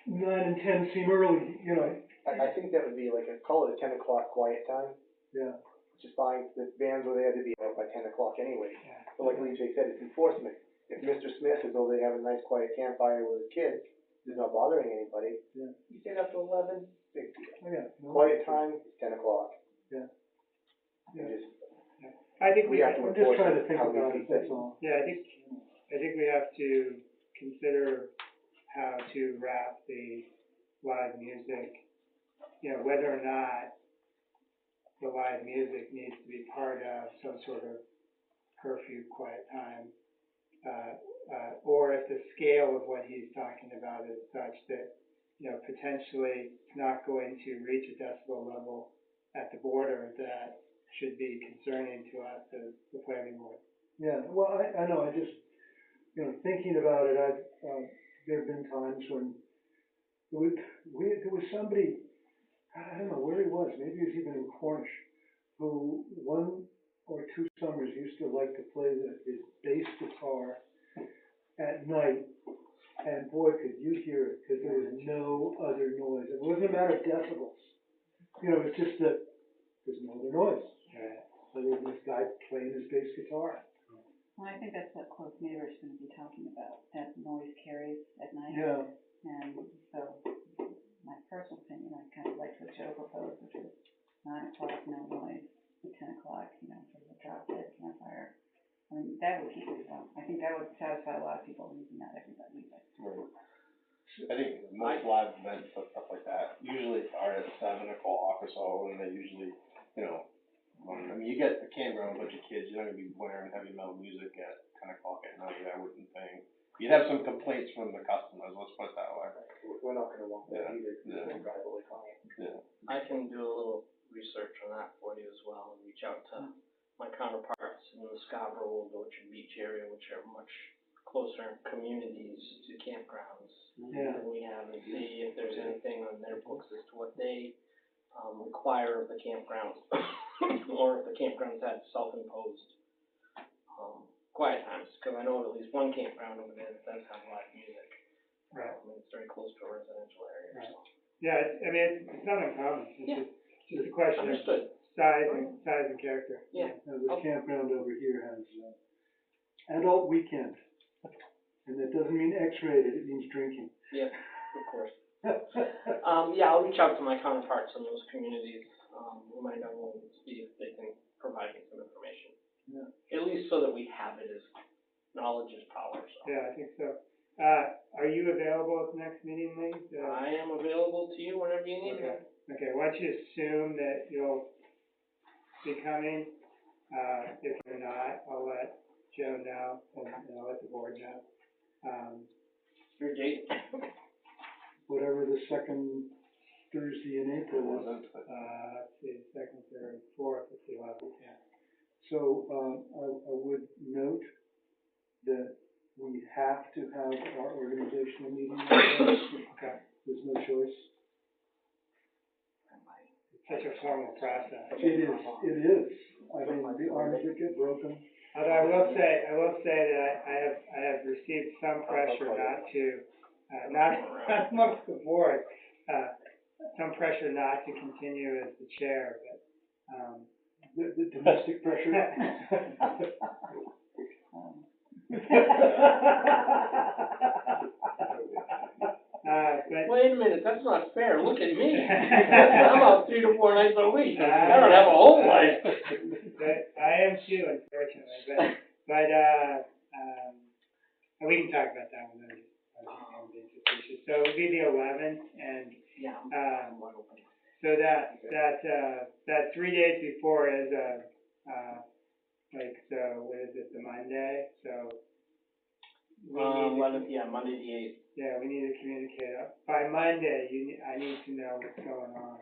9 and 10 seem early, you know, I think that would be like call it a 10 o'clock quiet time, Yeah, which is fine, the bands were there to be out by 10 o'clock anyway. Yeah. But like Lee J said, it's enforcement. If Mr. Smith is over there having a nice quiet campfire with his kids, he's not bothering anybody, You stayed up to 11? big deal. oh, yeah. No, Quiet time is 10 o'clock. Yeah. And just, I think we have to I'm just enforce trying to it think how we about see it, that's fit. all. Yeah, I think we have to consider how to wrap the live music, you know, whether or not the live music needs to be part of some sort of curfew quiet time. Or if the scale of what he's talking about is such that, you know, potentially it's not going to reach a decibel level at the border that should be concerning to us as the planning board. Yeah, well, I know, I just, you know, thinking about it, there have been times when there was somebody, I don't know where he was, maybe he was even in Cornish, who 1 or 2 summers used to like to play his bass guitar at night, and boy, could you hear it, because there was no other noise. It wasn't a matter of decibels. You know, it's just that there's no other noise. Other than this guy playing his bass guitar. Well, I think that's what close neighbors are gonna be talking about, that noise carries at night. Yeah. And so, my personal opinion, I kind of like what Joe proposed, which is 9 o'clock, no noise, 10 o'clock, you know, sort of a drop dead campfire. I mean, that would keep it down. I think that would satisfy a lot of people, maybe not everybody, but. Right. I think most live events and stuff like that usually start at 7 o'clock or so, and they usually, you know, I mean, you get a campground, a bunch of kids, you're not gonna be blaring heavy metal music at 10 o'clock at night, I wouldn't think. You'd have some complaints from the customers, let's put it that way. We're not gonna want that Yeah. either, because Yeah. it's a driveway client. Yeah. I can do a little research on that for you as well, and reach out to my counterparts in the Scarborough, Orchard Beach area, which are much closer communities to campgrounds Yeah. than we have, and see if there's anything on their books as to what they, require of the campgrounds, or if the campgrounds have self-imposed, quiet times, because I know of at least one campground over there that does have live music. Right. And it's very close to a residential area, so. Yeah, I mean, it's not uncommon. It's just a question of Understood. size and character. Yeah. Now, this campground over here has, adult weekend. And that doesn't mean X-rated, it means drinking. Yeah, of course. Yeah, I'll reach out to my counterparts in those communities, whom I know, and see if they can provide me some information. Yeah. At least so that we have it, as knowledge is power, so. Yeah, I think so. Are you available at the next meeting, Lee? I am available to you whenever you need me. Okay, why don't you assume that you'll be coming? If you're not, I'll let Joe know, and I'll let the board know. Your date? Whatever the second Thursday in April is. Let's see, 2nd, 3rd, 4th, it's the 11th, yeah. So, I would note that we have to have our organizational meeting. Okay. There's no choice. It's such a formal process. It is. I mean, the arms that get broken. Although I will say that I have received some pressure not to, not amongst the board, some pressure not to continue as the chair, but, The domestic pressure. But. Wait a minute, that's not fair, look at me. I'm out 3 to 4 nights a week, I don't have a whole life. But I am too, unfortunately, but, and we can talk about that one, so it would be the 11th, and, Yeah, I'm wide open. so that 3 days before is so what is it, the Monday, so. we need to- 11th, yeah, Monday the 8th. Yeah, we need to communicate, by Monday, I need to know what's going on,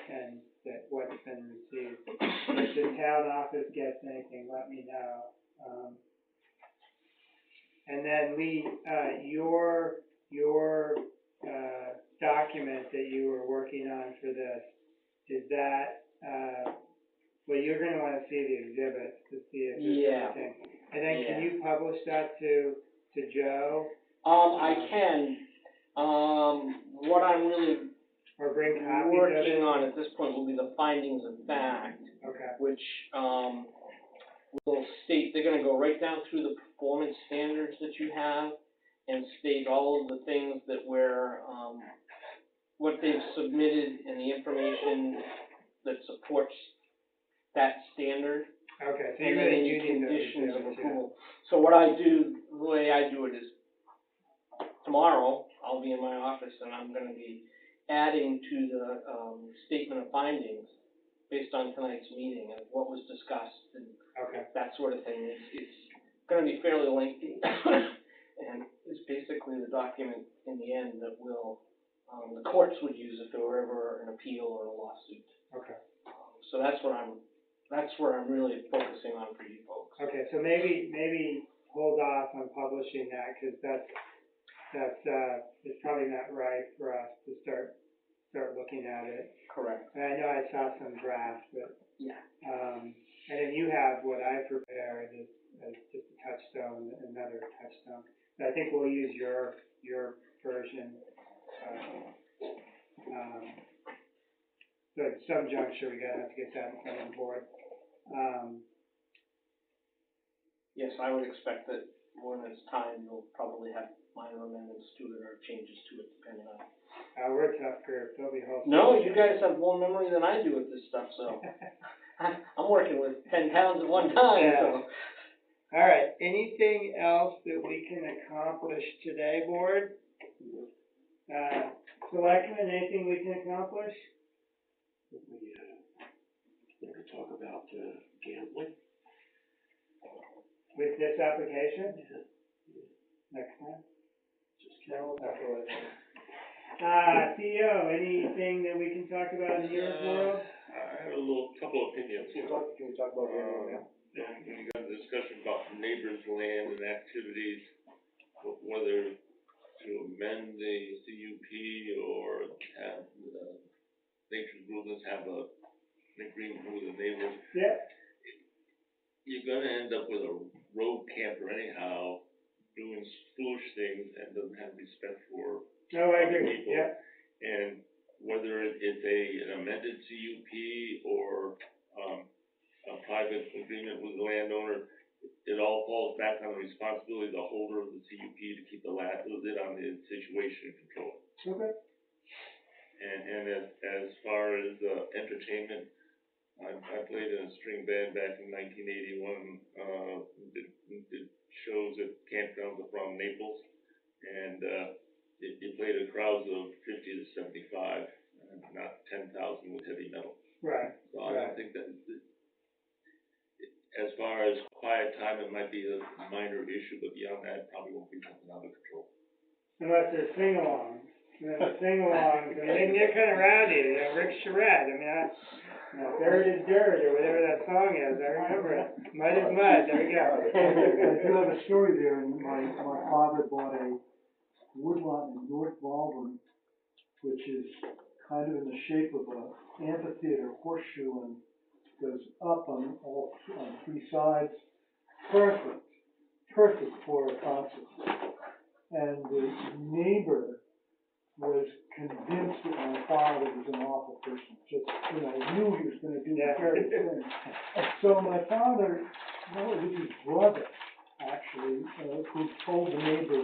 and that what's been received. If the town office gets anything, let me know, and then Lee, your document that you were working on for this, is that, well, you're gonna wanna see the exhibits to see if there's anything. And then can you publish that to Joe? I can, what I'm really or bring copies of it? working on at this point will be the findings of fact, Okay, which, will state, they're gonna go right down through the performance standards that you have and state all of the things that what they've submitted and the information that supports that standard. okay, so you And then really any do need those conditions of exhibits, yeah. approval. So what I do, the way I do it is, tomorrow, I'll be in my office and I'm gonna be adding to the, statement of findings based on tonight's meeting and what was discussed and Okay, that sort of thing. It's gonna be fairly lengthy. And it's basically the document in the end that will, the courts would use if there were ever an appeal or a lawsuit. okay. So that's where I'm really focusing on for you folks. Okay, so maybe hold off on publishing that, cause that's, it's probably not right for us to start looking at it. Correct. And I know I saw some drafts, but, Yeah. and then you have what I prepared as just a touchstone, another touchstone. But I think we'll use your version. So at some juncture, we gotta have to get that in front of the board. Yes, I would expect that when it's time, you'll probably have minor amendments to it or changes to it, depending on. We're tough group, they'll be hosting. No, you guys have more memory than I do with this stuff, so. I'm working with 10 towns at one time, so. All right, anything else that we can accomplish today, board? Selectmen, anything we can accomplish? We want to talk about gambling. With this application? Yeah. Next time? Just CEO, anything that we can talk about in your world? I have couple opinions. Can we talk about gambling now? When you got the discussion about neighbors' land and activities, whether to amend the CUP or have nature's rulers have an agreement with the neighbors, Yeah. you're gonna end up with a road camper anyhow, doing foolish things and doesn't have respect for No, I other agree, people. yeah. And whether it's an amended CUP or, a private agreement with the landowner, it all falls back on the responsibility of the holder of the CUP to keep the lid on the situation and control. Okay. And as far as, entertainment, I played in a string band back in 1981, did shows at campgrounds from Naples, and, it played to crowds of 50 to 75, not 10,000 with heavy metal. Right. So I don't think that, as far as quiet time, it might be a minor issue, but beyond that, it probably won't be something out of control. Unless they're sing-alongs. And then the sing-alongs, and they can get kind of rowdy, Rick Charette, dirt is dirt, or whatever that song is, I remember it. Mud is mud, there we go. I do have a story there, and my father bought a woodlot in North Malvern, which is kind of in the shape of an amphitheater horseshoe and goes up on three sides. Perfect for a concert. And the neighbor was convinced that my father was an awful person, just, knew he was gonna do the very thing. So my father, it was his brother, actually, who told the neighbor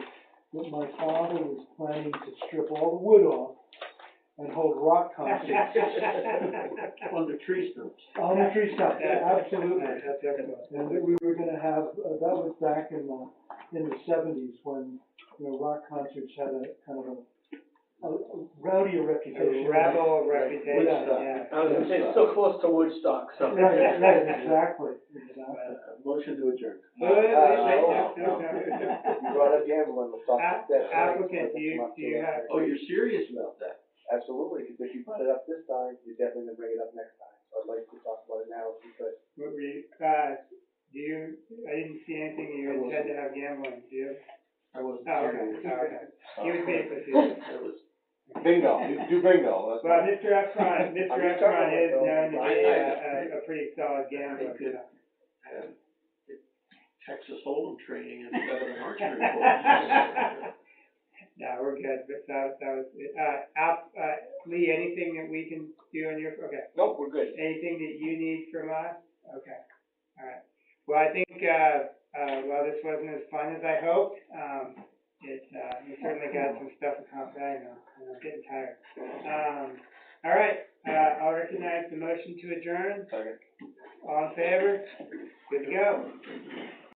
that my father was planning to strip all the wood off and hold rock concerts. On the tree stumps. On the tree stump, absolutely. That's excellent. And that we were gonna have, that was back in the 70s when, rock concerts had a kind of a rowdier reputation. A rebel reputation, Woodstock. yeah. I was gonna say, it's so close to Woodstock, so. Right, exactly. Motion to adjourn. No. You brought up gambling, let's talk about that. Applicant, do you have? Oh, you're serious about that? Absolutely, because if you brought it up this time, you're definitely gonna bring it up next time, so I'd like to talk about it now if you could. What were you, I didn't see anything you intend to have gambling, do you? I wasn't Oh, serious. okay. He was being facetious. That was, Bingo, you do bingo, that's Well, fine. Mr. Efron is known to be a pretty solid I gambler. could have Texas Hold'em training instead of an archery course. No, we're good, but that was, Lee, anything that we can do on your, okay. Nope, we're good. Anything that you need from us? Okay, all right. Well, I think, while this wasn't as fun as I hoped, we certainly got some stuff accomplished. I know, I'm getting tired. All right, I'll recognize the motion to adjourn. Second. All in favor? Good to go.